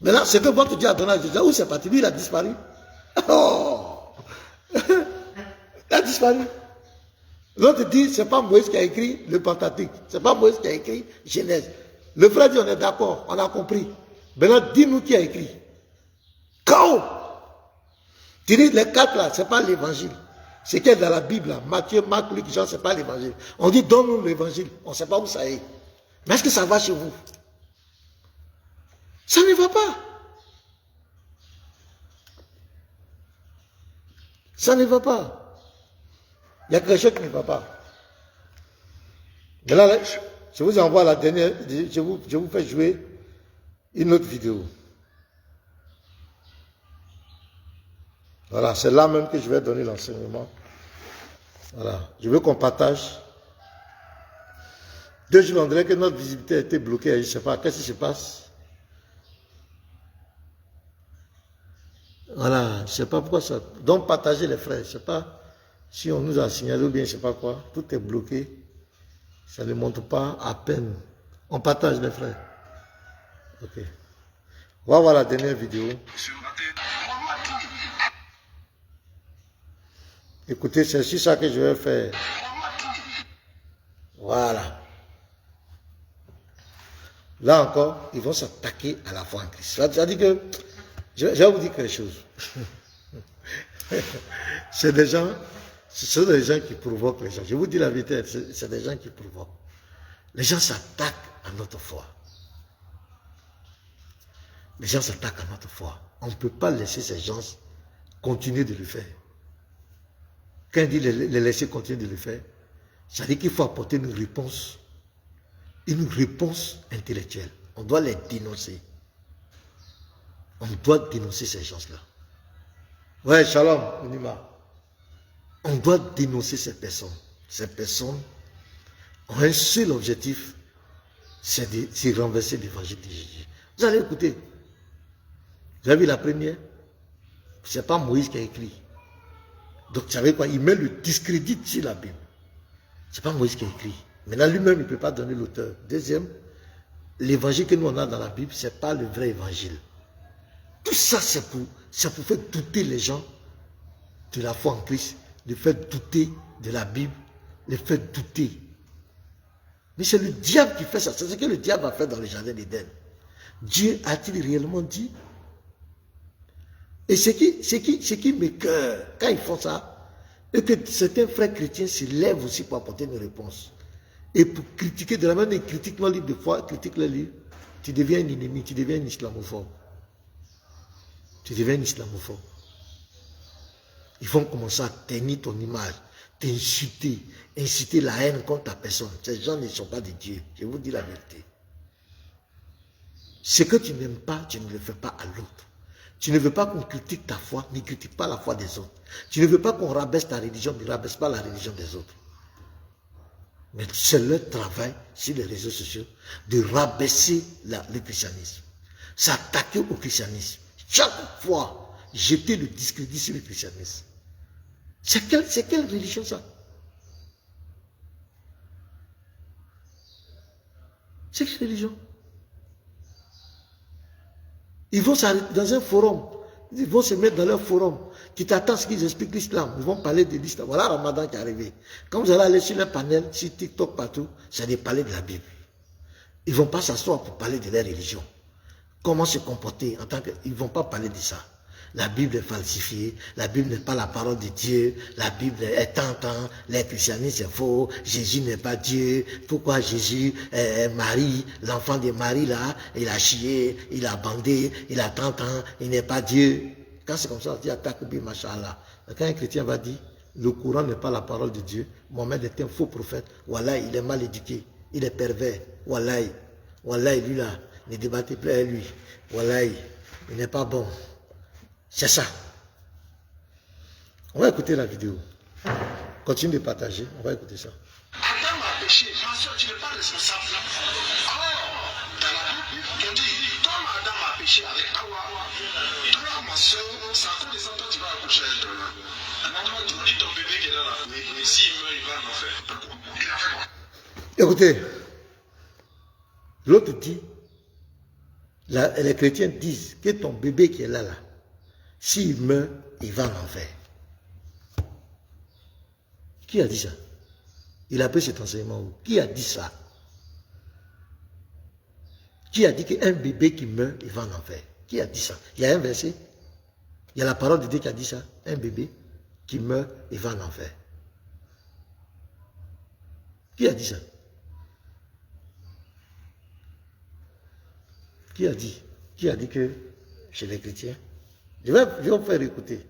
Maintenant, ce que votre Dieu a donné à Jésus, où c'est parti? Lui, il a disparu. Oh! Il a disparu. L'autre dit, ce n'est pas Moïse qui a écrit le Pentateuque. Ce n'est pas Moïse qui a écrit Genèse. Le frère dit, on est d'accord, on a compris. Maintenant, dis-nous qui a écrit. Quand? Tu dis, les quatre là, ce n'est pas l'évangile. Ce qui est dans la Bible, là, Matthieu, Marc, Luc, Jean, ce n'est pas l'évangile. On dit, donne-nous l'évangile. On ne sait pas où ça est. Mais est-ce que ça va chez vous? Ça ne va pas. Ça ne va pas. Il y a quelque chose qui ne va pas. Mais là, je vous envoie la dernière, je vous fais jouer une autre vidéo. Voilà, c'est là même que je vais donner l'enseignement. Voilà, je veux qu'on partage. 2 jours, on dirait que notre visibilité a été bloquée, je ne sais pas, qu'est-ce qui se passe? Voilà, je ne sais pas pourquoi ça. Donc, partagez les frères, je ne sais pas si on nous a signalé ou bien je ne sais pas quoi. Tout est bloqué. Ça ne montre pas à peine. On partage les frères. Ok. On va voir la dernière vidéo. Écoutez, c'est sur ça que je vais faire Voilà. Là encore, ils vont s'attaquer à la foi en Christ. C'est-à-dire que, je vais vous dire quelque chose. C'est des gens, ce sont des gens qui provoquent les gens. Je vous dis la vérité, c'est des gens qui provoquent. Les gens s'attaquent à notre foi. Les gens s'attaquent à notre foi. On ne peut pas laisser ces gens continuer de le faire. Quand il dit les laisser continuer de le faire, ça veut dire qu'il faut apporter une réponse intellectuelle. On doit les dénoncer. On doit dénoncer ces gens-là. Ouais, shalom, Unima. On doit dénoncer ces personnes. Ces personnes ont un seul objectif, c'est de renverser l'évangile de Jésus. Vous allez écouter. Vous avez vu la première? Ce n'est pas Moïse qui a écrit. Donc, vous savez quoi? Il met le discrédit sur la Bible. Ce n'est pas Moïse qui a écrit. Maintenant, lui-même, il ne peut pas donner l'auteur. Deuxième, l'évangile que nous on a dans la Bible, ce n'est pas le vrai évangile. Tout ça, c'est pour faire douter les gens de la foi en Christ, de faire douter de la Bible, de faire douter. Mais c'est le diable qui fait ça. C'est ce que le diable a fait dans le jardin d'Éden. Dieu a-t-il réellement dit? Et ce qui m'écoeure quand ils font ça, et que certains frères chrétiens se lèvent aussi pour apporter une réponse. Et pour critiquer, de la manière dont ils critiquent nos livres de foi, critiquent les livres, tu deviens un ennemi, tu deviens un islamophobe. Tu deviens un islamophobe. Ils vont commencer à ternir ton image, t'insulter, inciter la haine contre ta personne. Ces gens ne sont pas de Dieu, je vous dis la vérité. Ce que tu n'aimes pas, tu ne le fais pas à l'autre. Tu ne veux pas qu'on critique ta foi, ne critique pas la foi des autres. Tu ne veux pas qu'on rabaisse ta religion, ne rabaisse pas la religion des autres. Mais c'est leur travail sur les réseaux sociaux de rabaisser le christianisme. S'attaquer au christianisme. Chaque fois, jeter le discrédit sur le christianisme. C'est quelle religion ça? C'est quelle religion? Ils vont s'arrêter dans un forum. Ils vont se mettre dans leur forum. Tu t'attends à ce qu'ils expliquent l'islam. Ils vont parler de l'islam. Voilà Ramadan qui est arrivé. Quand vous allez aller sur le panel, sur TikTok, partout, c'est de parler de la Bible. Ils ne vont pas s'asseoir pour parler de leur religion. Comment se comporter en tant que... Ils ne vont pas parler de ça. La Bible est falsifiée. La Bible n'est pas la parole de Dieu. La Bible est tentant. Les christianismes, c'est faux. Jésus n'est pas Dieu. Pourquoi Jésus, Marie, l'enfant de Marie, là, il a chié, il a bandé, il a 30 ans, il n'est pas Dieu. Quand c'est comme ça, on dit Takbi, Machallah. Quand un chrétien va dire, le Coran n'est pas la parole de Dieu, Mohamed est un faux prophète, Wallah, il est mal éduqué, il est pervers, Wallah, lui là, ne débattez plus avec lui, Wallah, il n'est pas bon. C'est ça. On va écouter la vidéo. Continue de partager, on va écouter ça. Adam a péché, ma soeur, tu n'es pas responsable. Alors, dans la Bible, on dit, comme Adam a péché avec Hawa, toi, ma soeur, ça a cause de ça, toi, tu vas accoucher avec toi. Maman, tu dis ton bébé qui est là, mais s'il meurt, il va en enfer. Il a fait quoi? Écoutez, l'autre dit, les chrétiens disent que ton bébé qui est là, s'il meurt, il va en enfer. Qui a dit ça? Il a pris cet enseignement où? Qui a dit ça? Qui a dit qu'un bébé qui meurt, il va en enfer? Qui a dit ça? Il y a un verset. Il y a la parole de Dieu qui a dit ça. Un bébé qui meurt, il va en enfer. Qui a dit ça? Qui a dit? Qui a dit que chez les chrétiens? Je vais vous faire écouter.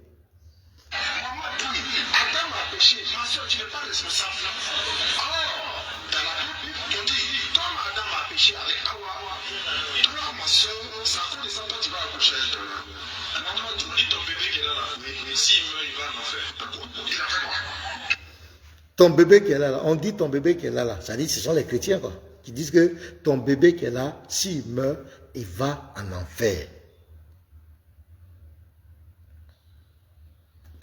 Adam a péché, ma soeur, tu n'es pas responsable. Alors, dans la Bible, on dit, comme Adam a péché avec Hawa, toi, ma soeur, ça a cause de ça, toi, tu vas accoucher avec toi. Maman, tu dis ton bébé qui est là, mais s'il meurt, il va en enfer. Il a fait quoi? Ton bébé qui est là, on dit ton bébé qui est là, ça dit ce sont les chrétiens quoi, qui disent que ton bébé qui est là, s'il meurt, il va en enfer.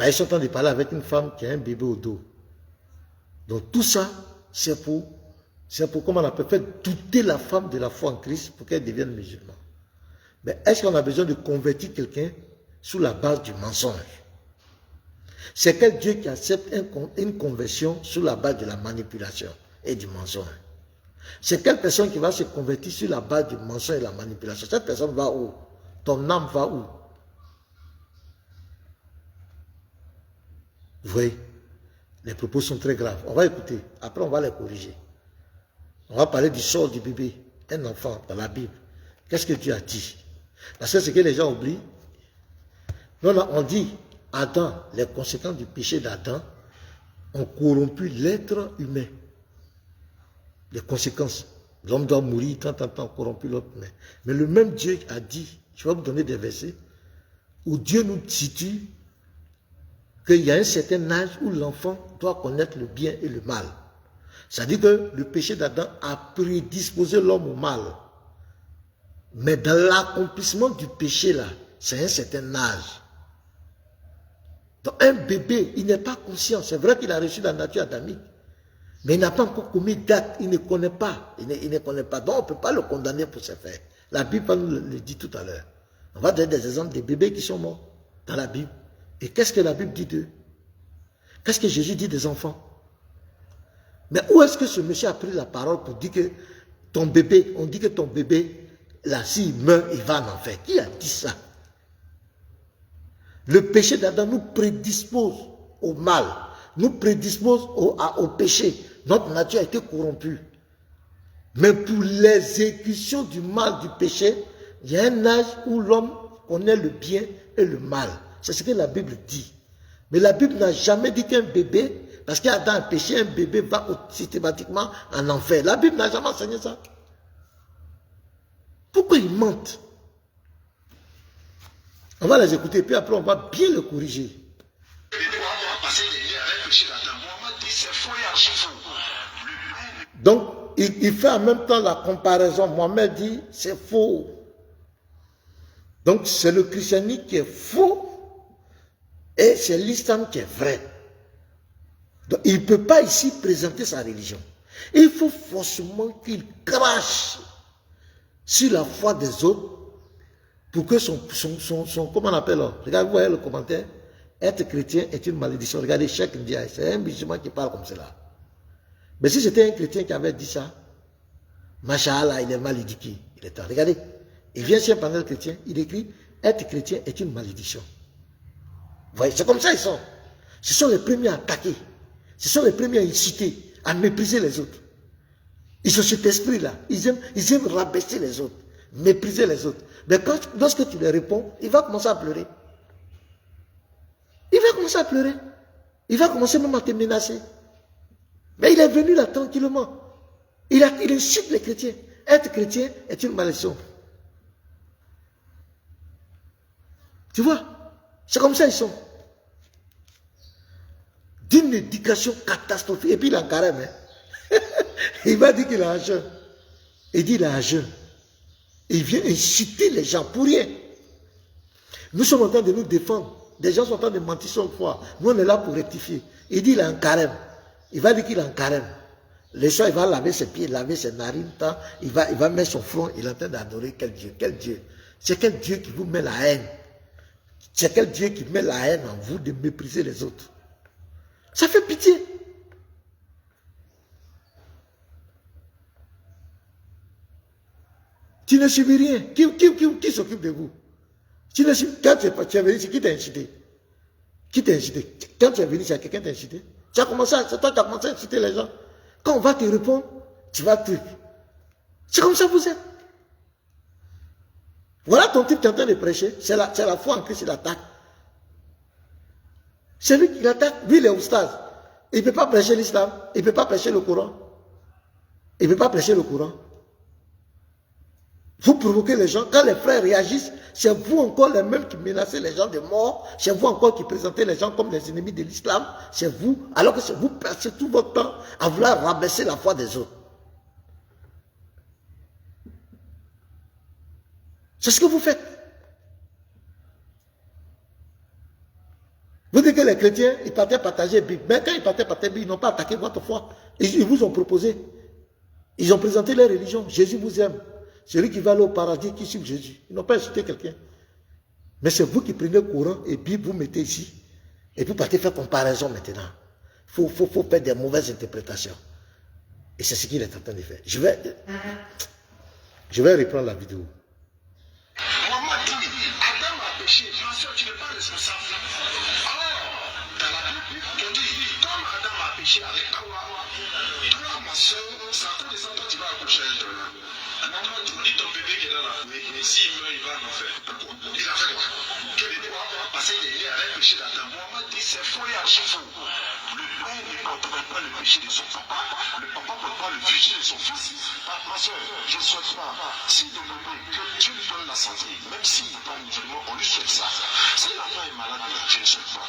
Ils sont en train de parler avec une femme qui a un bébé au dos. Donc tout ça, c'est pour comment on appelle, faire douter la femme de la foi en Christ pour qu'elle devienne musulmane. Mais est-ce qu'on a besoin de convertir quelqu'un sous la base du mensonge? C'est quel Dieu qui accepte une conversion sous la base de la manipulation? et du mensonge. C'est quelle personne qui va se convertir sur la base du mensonge et de la manipulation? Cette personne va où? Ton âme va où? Vous voyez, les propos sont très graves. On va écouter, après on va les corriger. On va parler du sort du bébé, un enfant dans la Bible. Qu'est-ce que Dieu a dit? Parce que ce que les gens oublient, non, on dit, Adam, les conséquences du péché d'Adam ont corrompu l'être humain. Les conséquences, l'homme doit mourir, tant, corrompu l'autre humain. Mais le même Dieu a dit, je vais vous donner des versets, où Dieu nous situe qu'il y a un certain âge où l'enfant doit connaître le bien et le mal. C'est-à-dire que le péché d'Adam a prédisposé l'homme au mal. Mais dans l'accomplissement du péché là, c'est un certain âge. Donc un bébé, il n'est pas conscient. C'est vrai qu'il a reçu la nature adamique. Mais il n'a pas encore commis d'acte. Il ne connaît pas. Il ne connaît pas. Donc on ne peut pas le condamner pour ses faits. La Bible nous le dit tout à l'heure. On va donner des exemples des bébés qui sont morts dans la Bible. Et qu'est-ce que la Bible dit d'eux? Qu'est-ce que Jésus dit des enfants? Mais où est-ce que ce monsieur a pris la parole pour dire que ton bébé, on dit que ton bébé, là, s'il meurt, il va en enfer? Qui a dit ça? Le péché d'Adam nous prédispose au mal, nous prédispose au péché. Notre nature a été corrompue. Mais pour l'exécution du mal, du péché, il y a un âge où l'homme connaît le bien et le mal. C'est ce que la Bible dit. Mais la Bible n'a jamais dit qu'un bébé, parce qu'il y a dans un péché, un bébé va systématiquement en enfer. La Bible n'a jamais enseigné ça. Pourquoi ils mentent? On va les écouter, puis après on va bien le corriger. Donc, il fait en même temps la comparaison. Mohamed dit, c'est faux. Donc, c'est le christianisme qui est faux et c'est l'islam qui est vrai. Donc, il ne peut pas ici présenter sa religion. Il faut forcément qu'il crache sur la foi des autres pour que son comment on appelle, regardez, vous voyez le commentaire, être chrétien est une malédiction. Regardez, Cheikh Ndiaye, c'est un musulman qui parle comme cela. Mais si c'était un chrétien qui avait dit ça, Masha'Allah, il est mal éduqué. Il est temps. Regardez, il vient sur un panel chrétien, il écrit, être chrétien est une malédiction. Vous voyez, c'est comme ça ils sont. Ce sont les premiers à attaquer. Ce sont les premiers à inciter, à mépriser les autres. Ils ont cet esprit-là. Ils aiment rabaisser les autres, mépriser les autres. Mais lorsque tu leur réponds, il va commencer à pleurer. Il va commencer à pleurer. Il va commencer même à te menacer. Mais il est venu là tranquillement. Il insulte les chrétiens. Être chrétien est une malédiction. Tu vois? C'est comme ça ils sont. D'une éducation catastrophique. Et puis il a un carême. Hein? Il va dire qu'il a un jeûne. Il dit qu'il a un jeûne. Il vient inciter les gens pour rien. Nous sommes en train de nous défendre. Des gens sont en train de mentir sur une foi. Nous on est là pour rectifier. Il dit qu'il a un carême. Il va dire qu'il a un carême. Le soir, il va laver ses pieds, laver ses narines. Il va mettre son front. Il est en train d'adorer quel Dieu? Quel Dieu? C'est quel Dieu qui vous met la haine? C'est quel Dieu qui met la haine en vous de mépriser les autres? Ça fait pitié. Tu ne subis rien. Qui s'occupe de vous? Tu ne subis, quand tu es venu ici, qui t'a incité? Qui t'a incité? Quand tu es venu ici, quelqu'un t'a incité? C'est toi qui as commencé à inciter les gens. Quand on va te répondre, tu vas te... C'est comme ça que vous êtes. Voilà ton type qui est en train de prêcher. C'est la foi en Christ, il attaque. C'est lui qui l'attaque. Lui, il est oustaz. Il ne peut pas prêcher l'islam. Il ne peut pas prêcher le Coran. Il ne peut pas prêcher le Coran. Vous provoquez les gens. Quand les frères réagissent, c'est vous encore les mêmes qui menacez les gens de mort. C'est vous encore qui présentez les gens comme les ennemis de l'islam. C'est vous. Alors que vous passez tout votre temps à vouloir rabaisser la foi des autres. C'est ce que vous faites. Vous dites que les chrétiens, ils partaient partager la Bible. Mais quand ils partaient partager la Bible, ils n'ont pas attaqué votre foi. Ils vous ont proposé. Ils ont présenté leur religion. Jésus vous aime. Celui qui va aller au paradis, qui suit Jésus. Ils n'ont pas insulté quelqu'un. Mais c'est vous qui prenez le Coran et Bible, vous mettez ici. Et vous partez faire comparaison maintenant. Il faut faire des mauvaises interprétations. Et c'est ce qu'il est en train de faire. Je vais reprendre la vidéo. Mohamed dit, Adam a péché, ma soeur, tu n'es pas responsable. Alors, dans la Bible, on dit, comme Adam a péché avec Hawa, toi, ma soeur, c'est à cause de ça que tu vas accoucher un truc. Maman, tu dis ton bébé qui est dans la foulée, mais s'il meurt, il va en enfer. Il a fait quoi? Quel est quoi? Parce qu'il est né avec le péché d'Adam. Mohamed dit, c'est faux et archi faux. Le père ne porterait pas le péché de son papa. Le papa ne porte pas le péché de son fils. Ma soeur, je ne souhaite pas. Si de bébé, que Dieu lui donne la santé, même s'il n'est pas musulman, on lui souhaite ça. Si l'enfant est malade, je ne souhaite pas.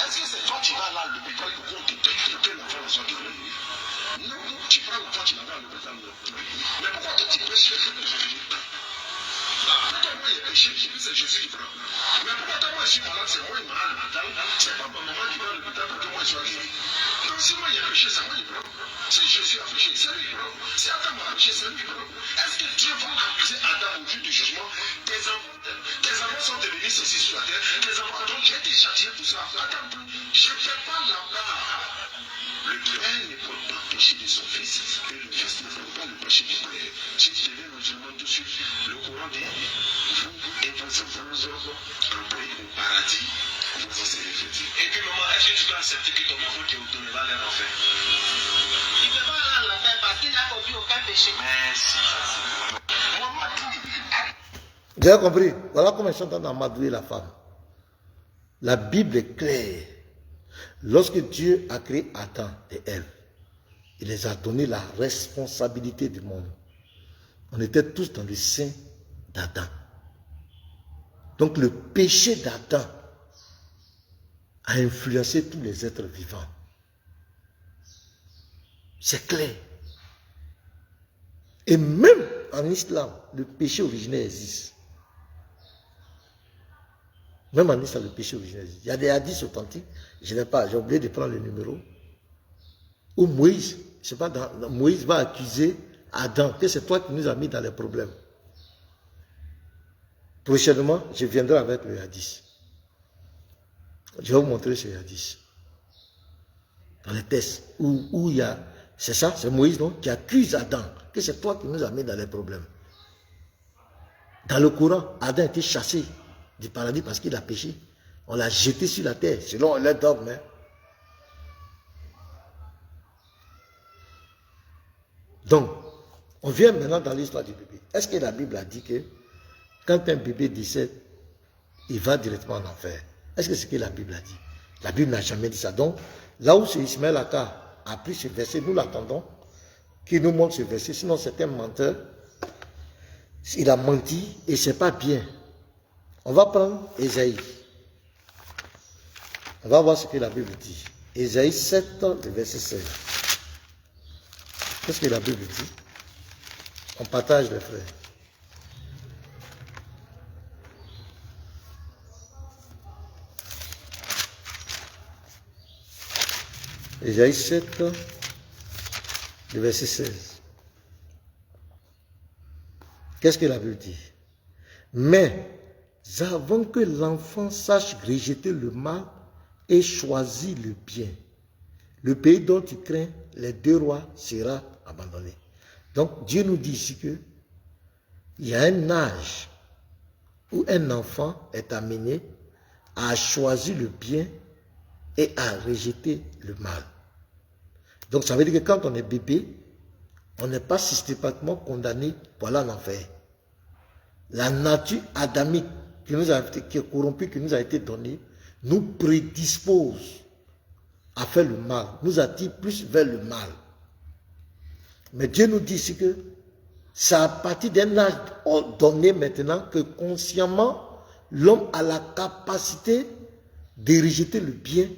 Est-ce que c'est toi qui vas là à l'hôpital pour qu'on te donne que l'enfant soit guéri? Non, tu prends l'enfant, tu l'envoies à l'hôpital. Mais pourquoi toi tu peux se faire pourquoi moi il y a péché, c'est Jésus qui prend. Mais pourquoi toi moi je suis malade, c'est moi qui m'en à l'hôpital, c'est pas maman qui va à l'hôpital pour que moi je sois guéri. Donc si moi il y a péché, c'est moi qui prend. C'est Jésus a péché, c'est lui qui prend. Si Adam a péché, c'est lui qui prend. Est-ce que Dieu va accuser Adam au jour du jugement? Tes enfants sont devenus ceci sur la terre, tes enfants, donc j'ai été châtié pour ça. Attends, je ne fais pas la part. Le père ne porte pas le péché de son fils et le fils ne porte pas le péché du père. Si tu deviens musulman tout de suite, le Coran dit vous et vos épouses entrez au paradis, vous vous serez fêtés. Et puis maman, est-ce que tu dois accepter que ton enfant qui est autour va aller en enfer? Il ne peut pas aller en enfer parce qu'il n'a commis aucun péché. Merci. Vous avez compris? Voilà comment ils sont en train d'amadouer la femme. La Bible est claire. Lorsque Dieu a créé Adam et Ève, il les a donné la responsabilité du monde. On était tous dans le sein d'Adam. Donc le péché d'Adam a influencé tous les êtres vivants. C'est clair. Et même en islam, le péché originel existe. Même en islam, le péché originel existe. Il y a des hadiths authentiques, je n'ai pas, j'ai oublié de prendre le numéro, où Moïse, je sais pas, Moïse va accuser Adam, que c'est toi qui nous as mis dans les problèmes. Prochainement, je viendrai avec le hadith. Je vais vous montrer ce hadith. Dans les tests, où il y a, c'est ça, c'est Moïse, non, qui accuse Adam, que c'est toi qui nous as mis dans les problèmes. Dans le Coran, Adam a été chassé du paradis parce qu'il a péché. On l'a jeté sur la terre, selon leur dogme. Hein. Donc, on vient maintenant dans l'histoire du bébé. Est-ce que la Bible a dit que quand un bébé décède, il va directement en enfer? Est-ce que c'est ce que la Bible a dit? La Bible n'a jamais dit ça. Donc, là où Ismaël Aka a pris ce verset, nous l'attendons, qu'il nous montre ce verset. Sinon, c'est un menteur. Il a menti et ce n'est pas bien. On va prendre Ésaïe. On va voir ce que la Bible dit. Ésaïe 7, le verset 16. Qu'est-ce que la Bible dit? On partage les frères. Ésaïe 7, le verset 16. Qu'est-ce que la Bible dit? Mais avant que l'enfant sache rejeter le mal et choisir le bien, le pays dont tu crains les deux rois sera abandonné. Donc Dieu nous dit ici que il y a un âge où un enfant est amené à choisir le bien et à rejeter le mal. Donc ça veut dire que quand on est bébé, on n'est pas systématiquement condamné pour aller en enfer. La nature adamique qui est corrompue, qui nous a été donnée, nous prédispose à faire le mal, nous attire plus vers le mal. Mais Dieu nous dit ici que c'est à partir d'un âge donné maintenant que consciemment, l'homme a la capacité de rejeter le bien,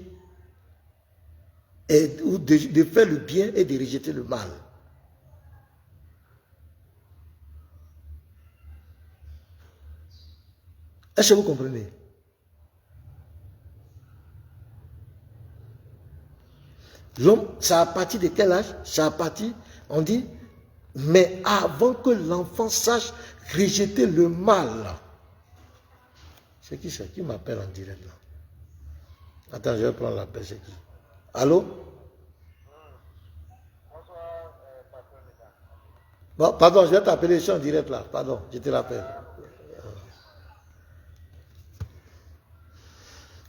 ou de faire le bien et de rejeter le mal. Est-ce que vous comprenez? L'homme, c'est à partir de quel âge? C'est à partir, on dit, mais avant que l'enfant sache rejeter le mal. C'est qui ça? Qui m'appelle en direct là? Attends, je vais prendre l'appel, c'est qui? Allô? Bonsoir, Bon, pardon, je vais t'appeler, je suis en direct là. Pardon, je te rappelle.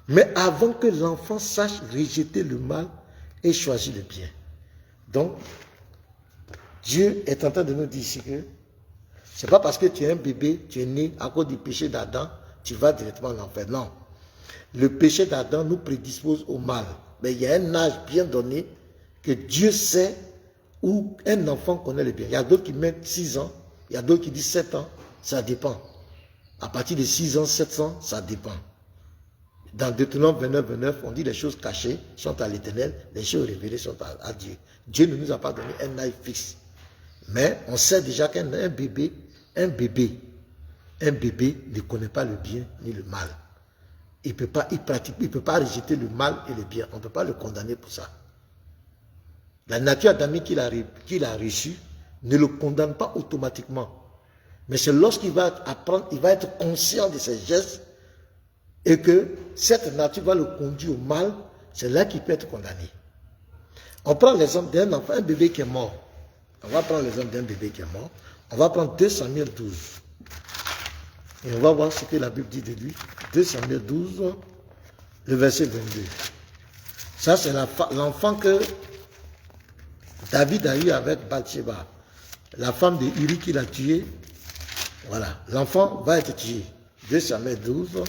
Mais avant que l'enfant sache rejeter le mal et choisir le bien. Donc, Dieu est en train de nous dire ici que c'est pas parce que tu es un bébé, tu es né à cause du péché d'Adam, tu vas directement en enfer. Non. Le péché d'Adam nous prédispose au mal. Mais il y a un âge bien donné que Dieu sait où un enfant connaît le bien. Il y a d'autres qui mettent 6 ans, il y a d'autres qui disent 7 ans, ça dépend. À partir de 6 ans, 7 ans, ça dépend. Dans Deutéronome 29, 29, on dit les choses cachées sont à l'Éternel, les choses révélées sont à Dieu. Dieu ne nous a pas donné un âge fixe. Mais on sait déjà qu'un bébé ne connaît pas le bien ni le mal. Il ne peut pas rejeter le mal et le bien. On ne peut pas le condamner pour ça. La nature adamique qu'il a reçue ne le condamne pas automatiquement. Mais c'est lorsqu'il va apprendre, il va être conscient de ses gestes et que cette nature va le conduire au mal, c'est là qu'il peut être condamné. On prend l'exemple d'un enfant, un bébé qui est mort. On va prendre l'exemple d'un bébé qui est mort. On va prendre 2 Samuel 12. Et on va voir ce que la Bible dit de lui. 2 Samuel 12, le verset 22. Ça, c'est l'enfant que David a eu avec Bathsheba. La femme de Uri qu'il a tué. Voilà. L'enfant va être tué. 2 Samuel 12.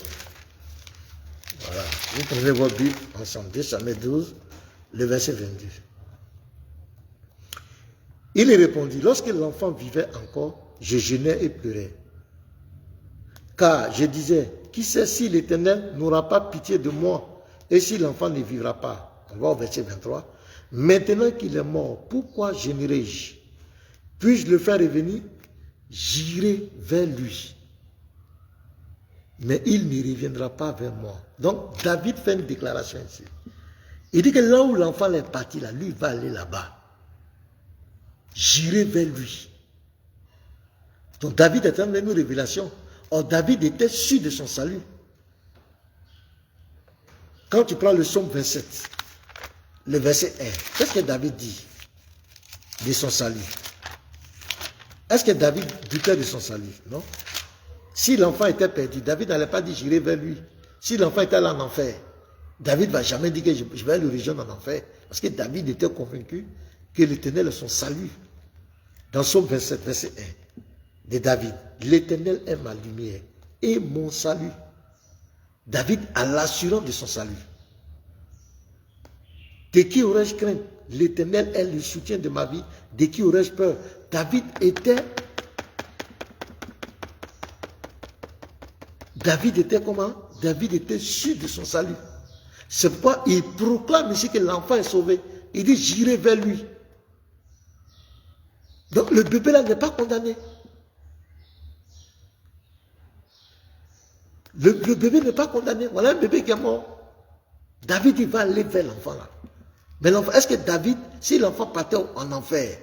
Voilà. Vous prenez votre Bible ensemble. 2 Samuel 12, le verset 22. Il répondit, lorsque l'enfant vivait encore, je jeûnais et pleurais. Car je disais, qui sait si l'Éternel n'aura pas pitié de moi et si l'enfant ne vivra pas. On va au verset 23. Maintenant qu'il est mort, pourquoi jeûnerai-je? Puis-je le faire revenir? J'irai vers lui. Mais il ne reviendra pas vers moi. Donc David fait une déclaration ici. Il dit que là où l'enfant est parti, là, lui il va aller là-bas. J'irai vers lui. Donc David est en train de nous révélation. Or David était sûr de son salut. Quand tu prends le psaume 27, le verset 1, qu'est-ce que David dit de son salut? Est-ce que David doutait de son salut? Non. Si l'enfant était perdu, David n'allait pas dire j'irai vers lui. Si l'enfant était allé en enfer, David ne va jamais dire que je vais le rejoindre en enfer. Parce que David était convaincu que l'Éternel est son salut. Dans Psaume 27, verset 1 de David, l'Éternel est ma lumière et mon salut. David a l'assurance de son salut. De qui aurais-je crainte? L'Éternel est le soutien de ma vie. De qui aurais-je peur? David était comment? David était sûr de son salut. C'est pourquoi il proclame ici que l'enfant est sauvé. Il dit, j'irai vers lui. Donc le bébé là n'est pas condamné. Le bébé n'est pas condamné. Voilà un bébé qui est mort. David, il va aller vers l'enfant là. Mais l'enfant, est-ce que David, si l'enfant partait en enfer,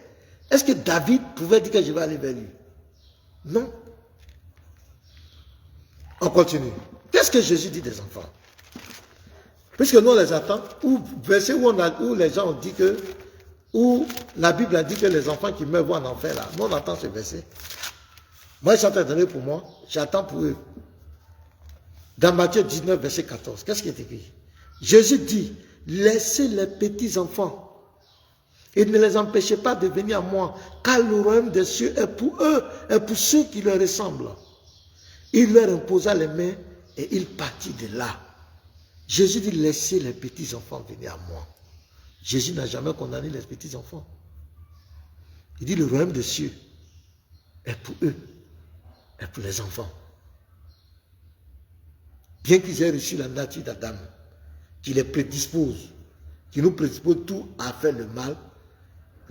est-ce que David pouvait dire que je vais aller vers lui? Non. On continue. Qu'est-ce que Jésus dit des enfants? Puisque nous on les attend, ou verset où les gens ont dit que, où la Bible a dit que les enfants qui meurent vont en enfer là. Nous on attend ce verset. Moi ils sont en train de donner pour moi, j'attends pour eux. Dans Matthieu 19, verset 14, qu'est-ce qui est écrit? Jésus dit, laissez les petits enfants et ne les empêchez pas de venir à moi, car le royaume des cieux est pour eux et pour ceux qui leur ressemblent. Il leur imposa les mains et il partit de là. Jésus dit, laissez les petits enfants venir à moi. Jésus n'a jamais condamné les petits enfants. Il dit, le royaume des cieux est pour eux et pour les enfants. Bien qu'ils aient reçu la nature d'Adam, qui les prédispose, qui nous prédispose tout à faire le mal,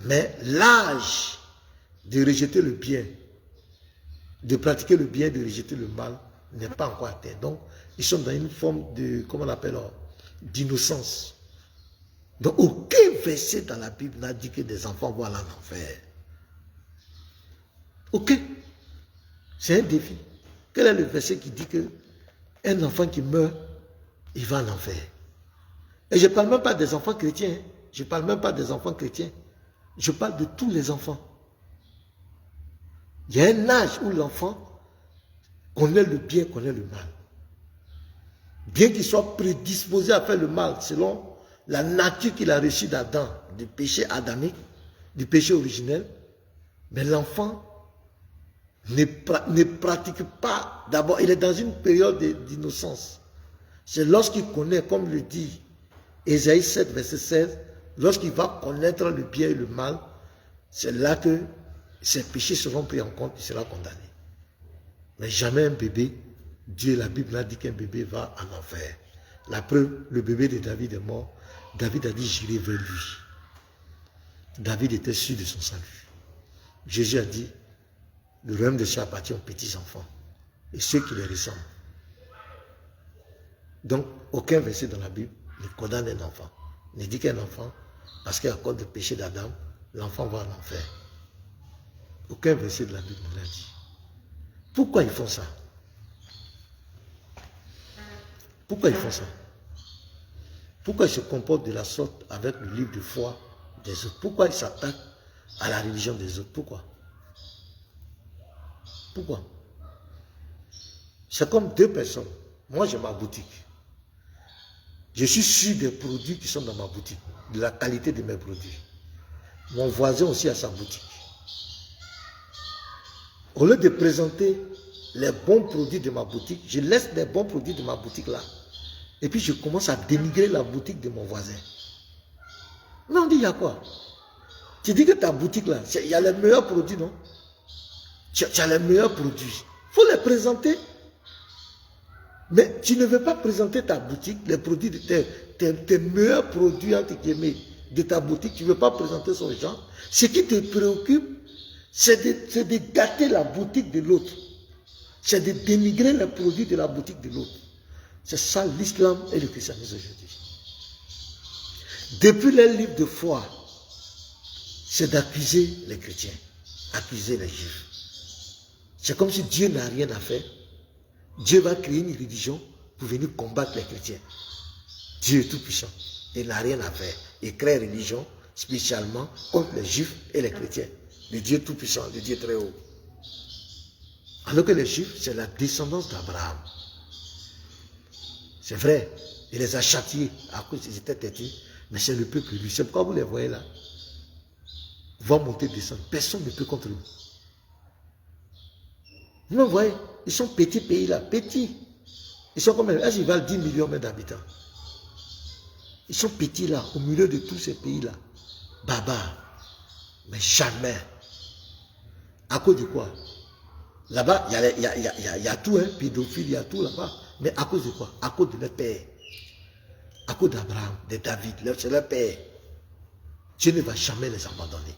mais l'âge de rejeter le bien, de pratiquer le bien, de rejeter le mal, n'est pas encore atteint. Donc, ils sont dans une forme de, comment on appelle, d'innocence. Donc, aucun verset dans la Bible n'a dit que des enfants vont aller en enfer. Aucun. C'est un défi. Quel est le verset qui dit que un enfant qui meurt, il va en enfer? Et je ne parle même pas des enfants chrétiens. Je ne parle même pas des enfants chrétiens. Je parle de tous les enfants. Il y a un âge où l'enfant connaît le bien, connaît le mal. Bien qu'il soit prédisposé à faire le mal selon la nature qu'il a reçue d'Adam, du péché adamique, du péché originel, mais l'enfant ne pratique pas. D'abord, il est dans une période d'innocence. C'est lorsqu'il connaît, comme le dit Ésaïe 7, verset 16, lorsqu'il va connaître le bien et le mal, c'est là que ses péchés seront pris en compte, il sera condamné. Mais jamais un bébé, Dieu, la Bible a dit qu'un bébé va en enfer. La preuve, le bébé de David est mort. David a dit, j'irai vers lui. David était sûr de son salut. Jésus a dit, le royaume des cieux appartient aux petits enfants et ceux qui les ressemblent. Donc, aucun verset dans la Bible ne condamne un enfant. Ne dit qu'un enfant, parce qu'à cause du péché d'Adam, l'enfant va en enfer. Aucun verset de la Bible ne l'a dit. Pourquoi ils font ça? Pourquoi ils font ça? Pourquoi ils se comportent de la sorte avec le livre de foi des autres? Pourquoi ils s'attaquent à la religion des autres? Pourquoi? Pourquoi? C'est comme deux personnes. Moi, j'ai ma boutique. Je suis sûr des produits qui sont dans ma boutique, de la qualité de mes produits. Mon voisin aussi a sa boutique. Au lieu de présenter les bons produits de ma boutique, je laisse les bons produits de ma boutique là. Et puis je commence à dénigrer la boutique de mon voisin. Mais on dit, il y a quoi? Tu dis que ta boutique là, il y a les meilleurs produits, non? Tu as les meilleurs produits. Il faut les présenter. Mais tu ne veux pas présenter ta boutique, les produits de tes meilleurs produits, entre guillemets, de ta boutique, tu ne veux pas présenter ça aux gens. Ce qui te préoccupe, c'est de gâter la boutique de l'autre. C'est de dénigrer les produits de la boutique de l'autre. C'est ça l'islam et le christianisme aujourd'hui. Depuis les livres de foi, c'est d'accuser les chrétiens, accuser les juifs. C'est comme si Dieu n'a rien à faire. Dieu va créer une religion pour venir combattre les chrétiens. Dieu est tout puissant. Il n'a rien à faire. Il crée une religion spécialement contre les juifs et les chrétiens. Le Dieu tout puissant, le Dieu très haut. Alors que les juifs, c'est la descendance d'Abraham. C'est vrai, il les a châtiés à cause qu'ils étaient têtus, mais c'est le peuple lui. C'est pourquoi vous les voyez là. Ils vont monter, descendre. Personne ne peut contre eux. Vous voyez, ils sont petits pays là, petits. Ils sont comme, est-ce qu'ils valent 10 millions d'habitants? Ils sont petits là, au milieu de tous ces pays là. Baba. Mais jamais. À cause de quoi? Là-bas, il y a tout, hein, pédophile, il y a tout là-bas. Mais à cause de quoi? À cause de leur père. À cause d'Abraham, de David, c'est leur père. Dieu ne va jamais les abandonner.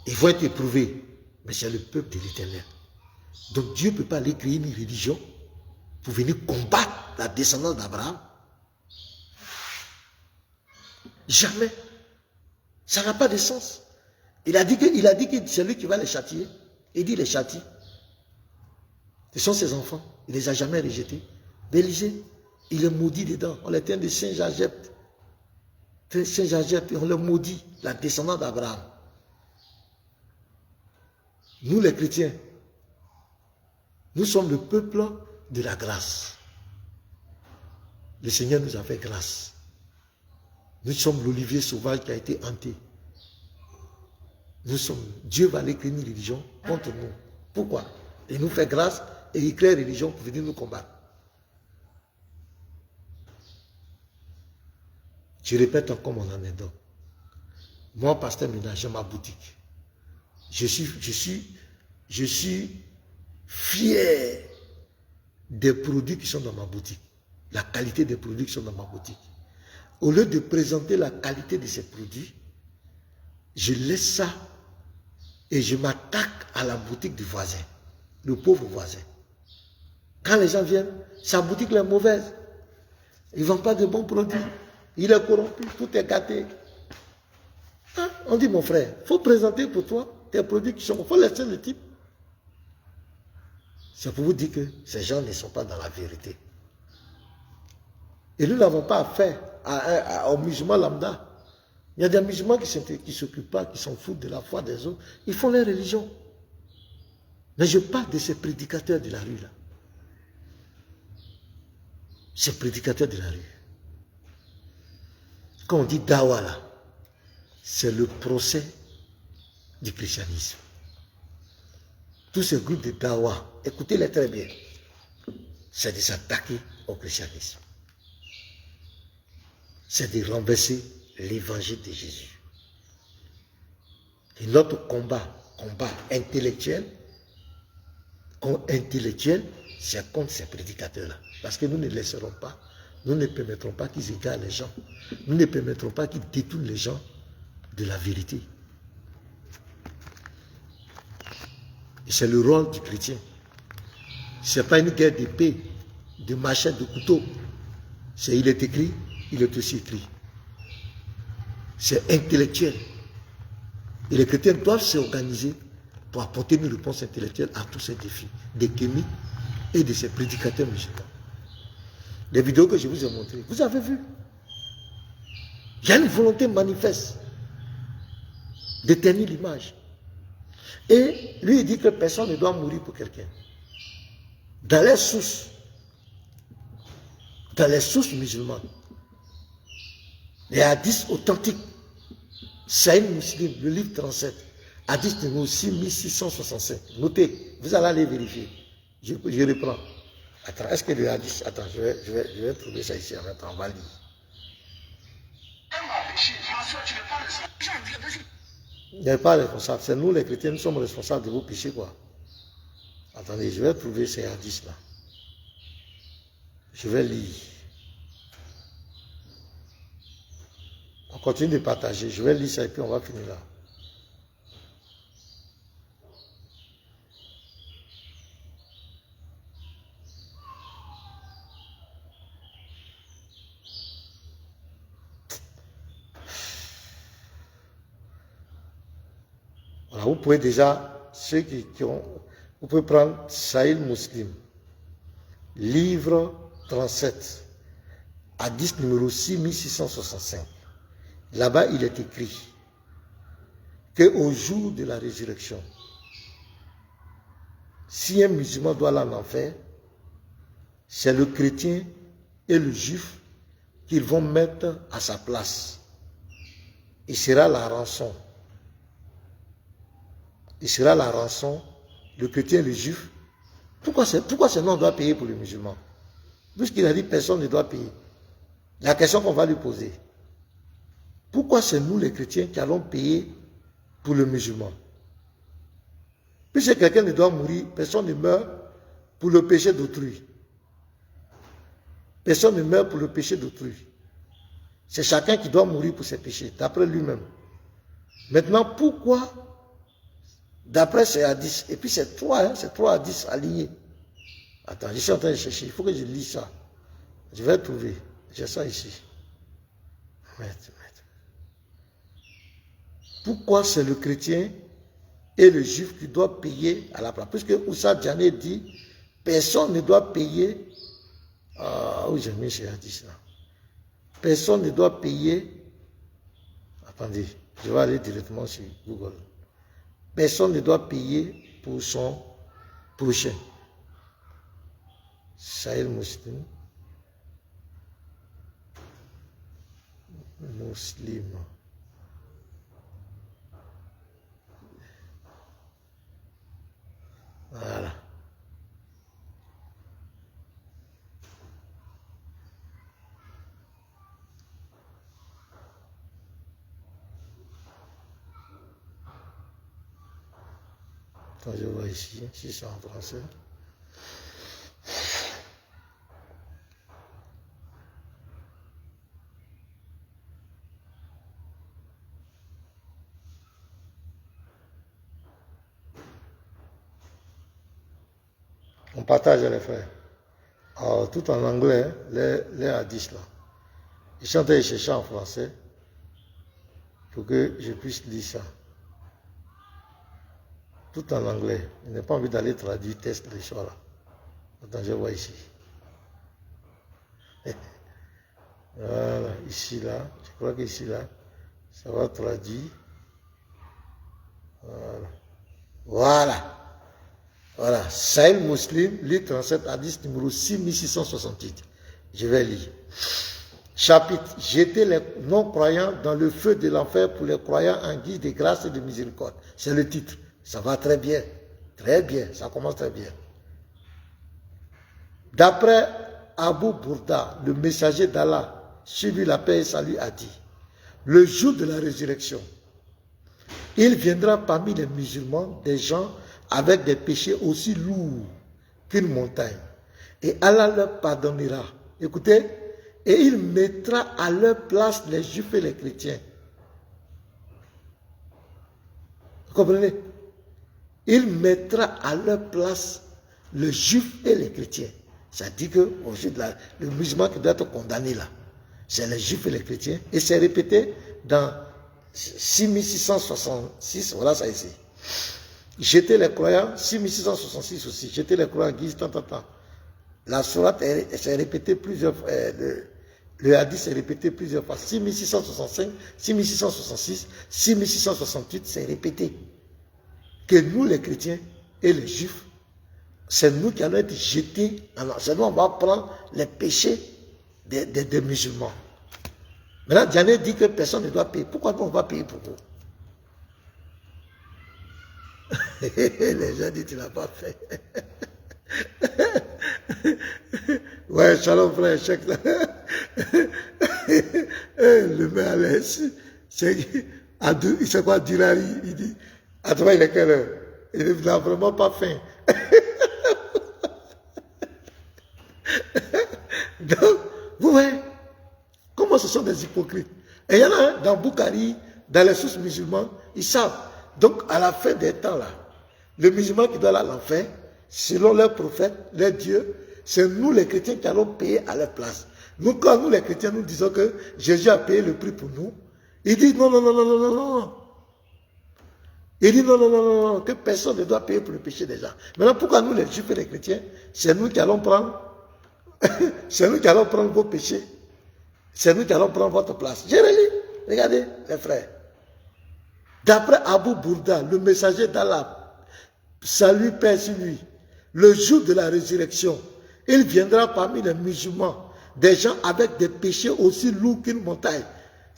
Ils vont être éprouvés, mais c'est le peuple de l'Éternel. Donc Dieu ne peut pas aller créer une religion pour venir combattre la descendance d'Abraham. Jamais. Ça n'a pas de sens. Il a dit que c'est lui qui va les châtier. Il dit les châtie. Ce sont ses enfants. Il ne les a jamais rejetés. Bélisée, il est maudit dedans. On les tient de Saint-Jagep. Saint-Jagep, on le maudit, la descendance d'Abraham. Nous les chrétiens, nous sommes le peuple de la grâce. Le Seigneur nous a fait grâce. Nous sommes l'olivier sauvage qui a été hanté. Dieu va aller créer une religion contre nous. Pourquoi? Il nous fait grâce et il crée une religion pour venir nous combattre. Je répète encore mon anecdote. Moi, pasteur Ménard, j'ai ma boutique. Je suis fier des produits qui sont dans ma boutique. La qualité des produits qui sont dans ma boutique. Au lieu de présenter la qualité de ces produits, je laisse ça et je m'attaque à la boutique du voisin, le pauvre voisin. Quand les gens viennent, sa boutique est mauvaise. Ils ne vendent pas de bons produits. Il est corrompu, tout est gâté. Hein? On dit, mon frère, il faut présenter pour toi tes produits qui sont... Il faut laisser le type. C'est pour vous dire que ces gens ne sont pas dans la vérité. Et nous n'avons pas affaire aux musulmans lambda. Il y a des musulmans qui ne s'occupent pas, qui s'en foutent de la foi des autres. Ils font leur religion. Mais je parle de ces prédicateurs de la rue là. Ces prédicateurs de la rue. Quand on dit dawa là, c'est le procès du christianisme. Tous ces groupes de dawa, écoutez-les très bien, c'est de s'attaquer au christianisme. C'est de renverser l'évangile de Jésus. Et notre combat intellectuel, c'est contre ces prédicateurs-là. Parce que nous ne laisserons pas, nous ne permettrons pas qu'ils égarent les gens. Nous ne permettrons pas qu'ils détournent les gens de la vérité. Et c'est le rôle du chrétien. Ce n'est pas une guerre d'épée, de machette, de couteau. Il est écrit, il est aussi écrit. C'est intellectuel. Et les chrétiens doivent s'organiser pour apporter une réponse intellectuelle à tous ces défis, des kémis et de ces prédicateurs musulmans. Les vidéos que je vous ai montrées, vous avez vu. Il y a une volonté manifeste de tenir l'image. Et lui, il dit que personne ne doit mourir pour quelqu'un. Dans les sources musulmanes, les hadiths authentiques, Sahih Muslim, le livre 37, hadith numéro 6665. Notez, vous allez aller vérifier. Je reprends. Attends, est-ce que le hadith... Attends, je vais trouver ça ici en même temps, on va lire. Il n'est pas responsable. C'est nous les chrétiens, nous sommes responsables de vos péchés, quoi. Attendez, je vais trouver ces hadiths-là. Je vais lire. On continue de partager. Je vais lire ça et puis on va finir là. Voilà, vous pouvez déjà, ceux qui ont, vous pouvez prendre Sahih Muslim, livre 37, hadith numéro 6665. Là-bas, il est écrit qu'au jour de la résurrection, si un musulman doit aller en enfer, c'est le chrétien et le juif qu'ils vont mettre à sa place. Il sera la rançon. Il sera la rançon, le chrétien et le juif. Pourquoi ce nom doit payer pour le musulman? Puisqu'il a dit personne ne doit payer. La question qu'on va lui poser, pourquoi c'est nous les chrétiens qui allons payer pour le musulman? Puisque quelqu'un ne doit mourir, personne ne meurt pour le péché d'autrui. Personne ne meurt pour le péché d'autrui. C'est chacun qui doit mourir pour ses péchés, d'après lui-même. Maintenant, pourquoi, d'après ces hadiths, et puis c'est trois hadiths alignés. Attends, je suis en train de chercher, il faut que je lise ça. Je vais trouver. J'ai ça ici. Pourquoi c'est le chrétien et le juif qui doit payer à la place? Puisque Oussa Djané dit, personne ne doit payer. Ah, où j'ai mis ces hadiths là? Personne ne doit payer. Attendez, je vais aller directement sur Google. Personne ne doit payer pour son prochain. Sahih Muslim. Muslim. Voilà. Quand je vois ici, si c'est en français. On partage les frères. Alors, tout en anglais, les hadiths là. Je suis en train de chercher en français pour que je puisse lire ça. Tout en anglais. Je n'ai pas envie d'aller traduire test les choses là. Attends, je vois ici. Voilà, ici là. Je crois qu'ici là, ça va traduire. Voilà. Voilà. Voilà, Sahel Muslim, livre 37, hadith numéro 6668. Je vais lire. Chapitre, jeter les non-croyants dans le feu de l'enfer pour les croyants en guise de grâce et de miséricorde. C'est le titre. Ça va très bien. Très bien, ça commence très bien. D'après Abu Bourda, le messager d'Allah, sur lui la paix et salut, a dit, le jour de la résurrection, il viendra parmi les musulmans des gens avec des péchés aussi lourds qu'une montagne. Et Allah leur pardonnera. Écoutez, et il mettra à leur place les juifs et les chrétiens. Vous comprenez? Il mettra à leur place les juifs et les chrétiens. Ça dit que le musulman qui doit être condamné là, c'est les juifs et les chrétiens. Et c'est répété dans 6666, voilà ça ici. Jeter les croyants, 6666 aussi, jeter les croyants en guise, tant. La sourate s'est répétée plusieurs fois, le hadith s'est répété plusieurs fois, 6665, 6666, 6668, c'est répété. Que nous les chrétiens et les juifs, c'est nous qui allons être jetés, c'est nous on va prendre les péchés des musulmans. Maintenant, Diané dit que personne ne doit payer. Pourquoi on va payer pour vous? Les gens disent, tu ne l'as pas fait. Ouais, shalom frère, le met à l'aise. C'est quoi Dilari? Il dit, à toi il est quelle heure? Il n'a vraiment pas faim. Donc, vous voyez, comment ce sont des hypocrites. Et il y en a un dans Bukhari, dans les sources musulmanes, ils savent. Donc, à la fin des temps, là, le musulman qui doit aller à l'enfer, selon leurs prophètes, leurs dieux, c'est nous les chrétiens qui allons payer à leur place. Nous, quand nous les chrétiens, nous disons que Jésus a payé le prix pour nous, il dit non. Il dit non, que personne ne doit payer pour le péché des gens. Maintenant, pourquoi nous les juifs et les chrétiens, c'est nous qui allons prendre, c'est nous qui allons prendre vos péchés. C'est nous qui allons prendre votre place. J'ai relis, regardez les frères. D'après Abu Bourda, le messager d'Allah, salut paix sur lui, le jour de la résurrection, il viendra parmi les musulmans, des gens avec des péchés aussi lourds qu'une montagne.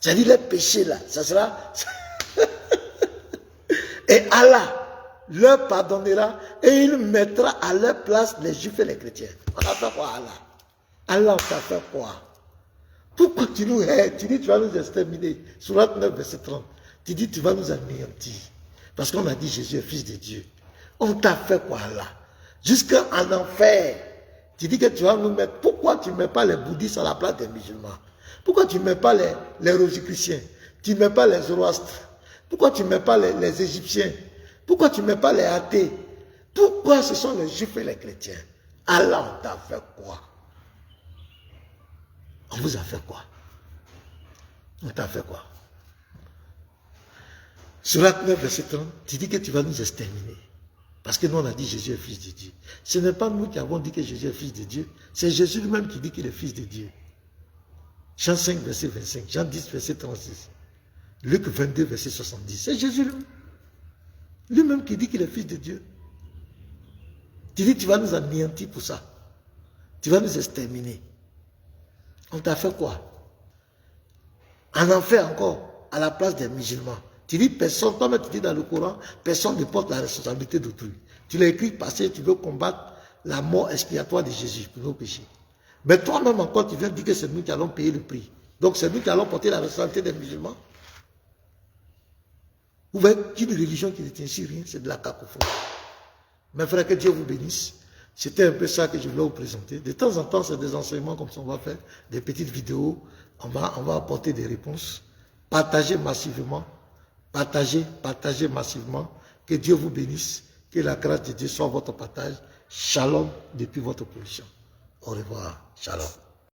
C'est-à-dire les péchés là, ça sera... Et Allah leur pardonnera et il mettra à leur place les juifs et les chrétiens. On a fait quoi Allah? Allah, on t'a fait quoi? Pourquoi tu nous hais? Tu dis tu vas nous exterminer. Sourate 9, verset 30. Tu dis tu vas nous anéantir. Parce qu'on a dit Jésus est fils de Dieu. On t'a fait quoi là? Jusqu'en enfer. Tu dis que tu vas nous mettre. Pourquoi tu ne mets pas les bouddhistes à la place des musulmans? Pourquoi tu ne mets pas les rosicruciens? Tu ne mets pas les zoroastres? Pourquoi tu ne mets pas les Égyptiens? Pourquoi tu ne mets pas les athées? Pourquoi ce sont les juifs et les chrétiens? Allah, on t'a fait quoi? On vous a fait quoi? On t'a fait quoi? Sourate 9, verset 30, tu dis que tu vas nous exterminer. Parce que nous, on a dit Jésus est fils de Dieu. Ce n'est pas nous qui avons dit que Jésus est fils de Dieu. C'est Jésus lui-même qui dit qu'il est fils de Dieu. Jean 5, verset 25. Jean 10, verset 36. Luc 22, verset 70. C'est Jésus lui-même qui dit qu'il est fils de Dieu. Tu dis tu vas nous anéantir pour ça. Tu vas nous exterminer. On t'a fait quoi? En enfer encore, à la place des musulmans. Tu dis personne, toi-même tu dis dans le Coran, personne ne porte la responsabilité d'autrui. Tu l'as écrit parce que tu veux combattre la mort expiatoire de Jésus pour nos péchés. Mais toi-même encore, tu viens dire que c'est nous qui allons payer le prix. Donc c'est nous qui allons porter la responsabilité des musulmans. Vous voyez qu'une religion qui ne tient sur rien, c'est de la cacophonie. Mes frères, que Dieu vous bénisse. C'était un peu ça que je voulais vous présenter. De temps en temps, c'est des enseignements comme ça, on va faire des petites vidéos. On va apporter des réponses. Partagez massivement. Partagez massivement. Que Dieu vous bénisse. Que la grâce de Dieu soit votre partage. Shalom depuis votre position. Au revoir. Shalom.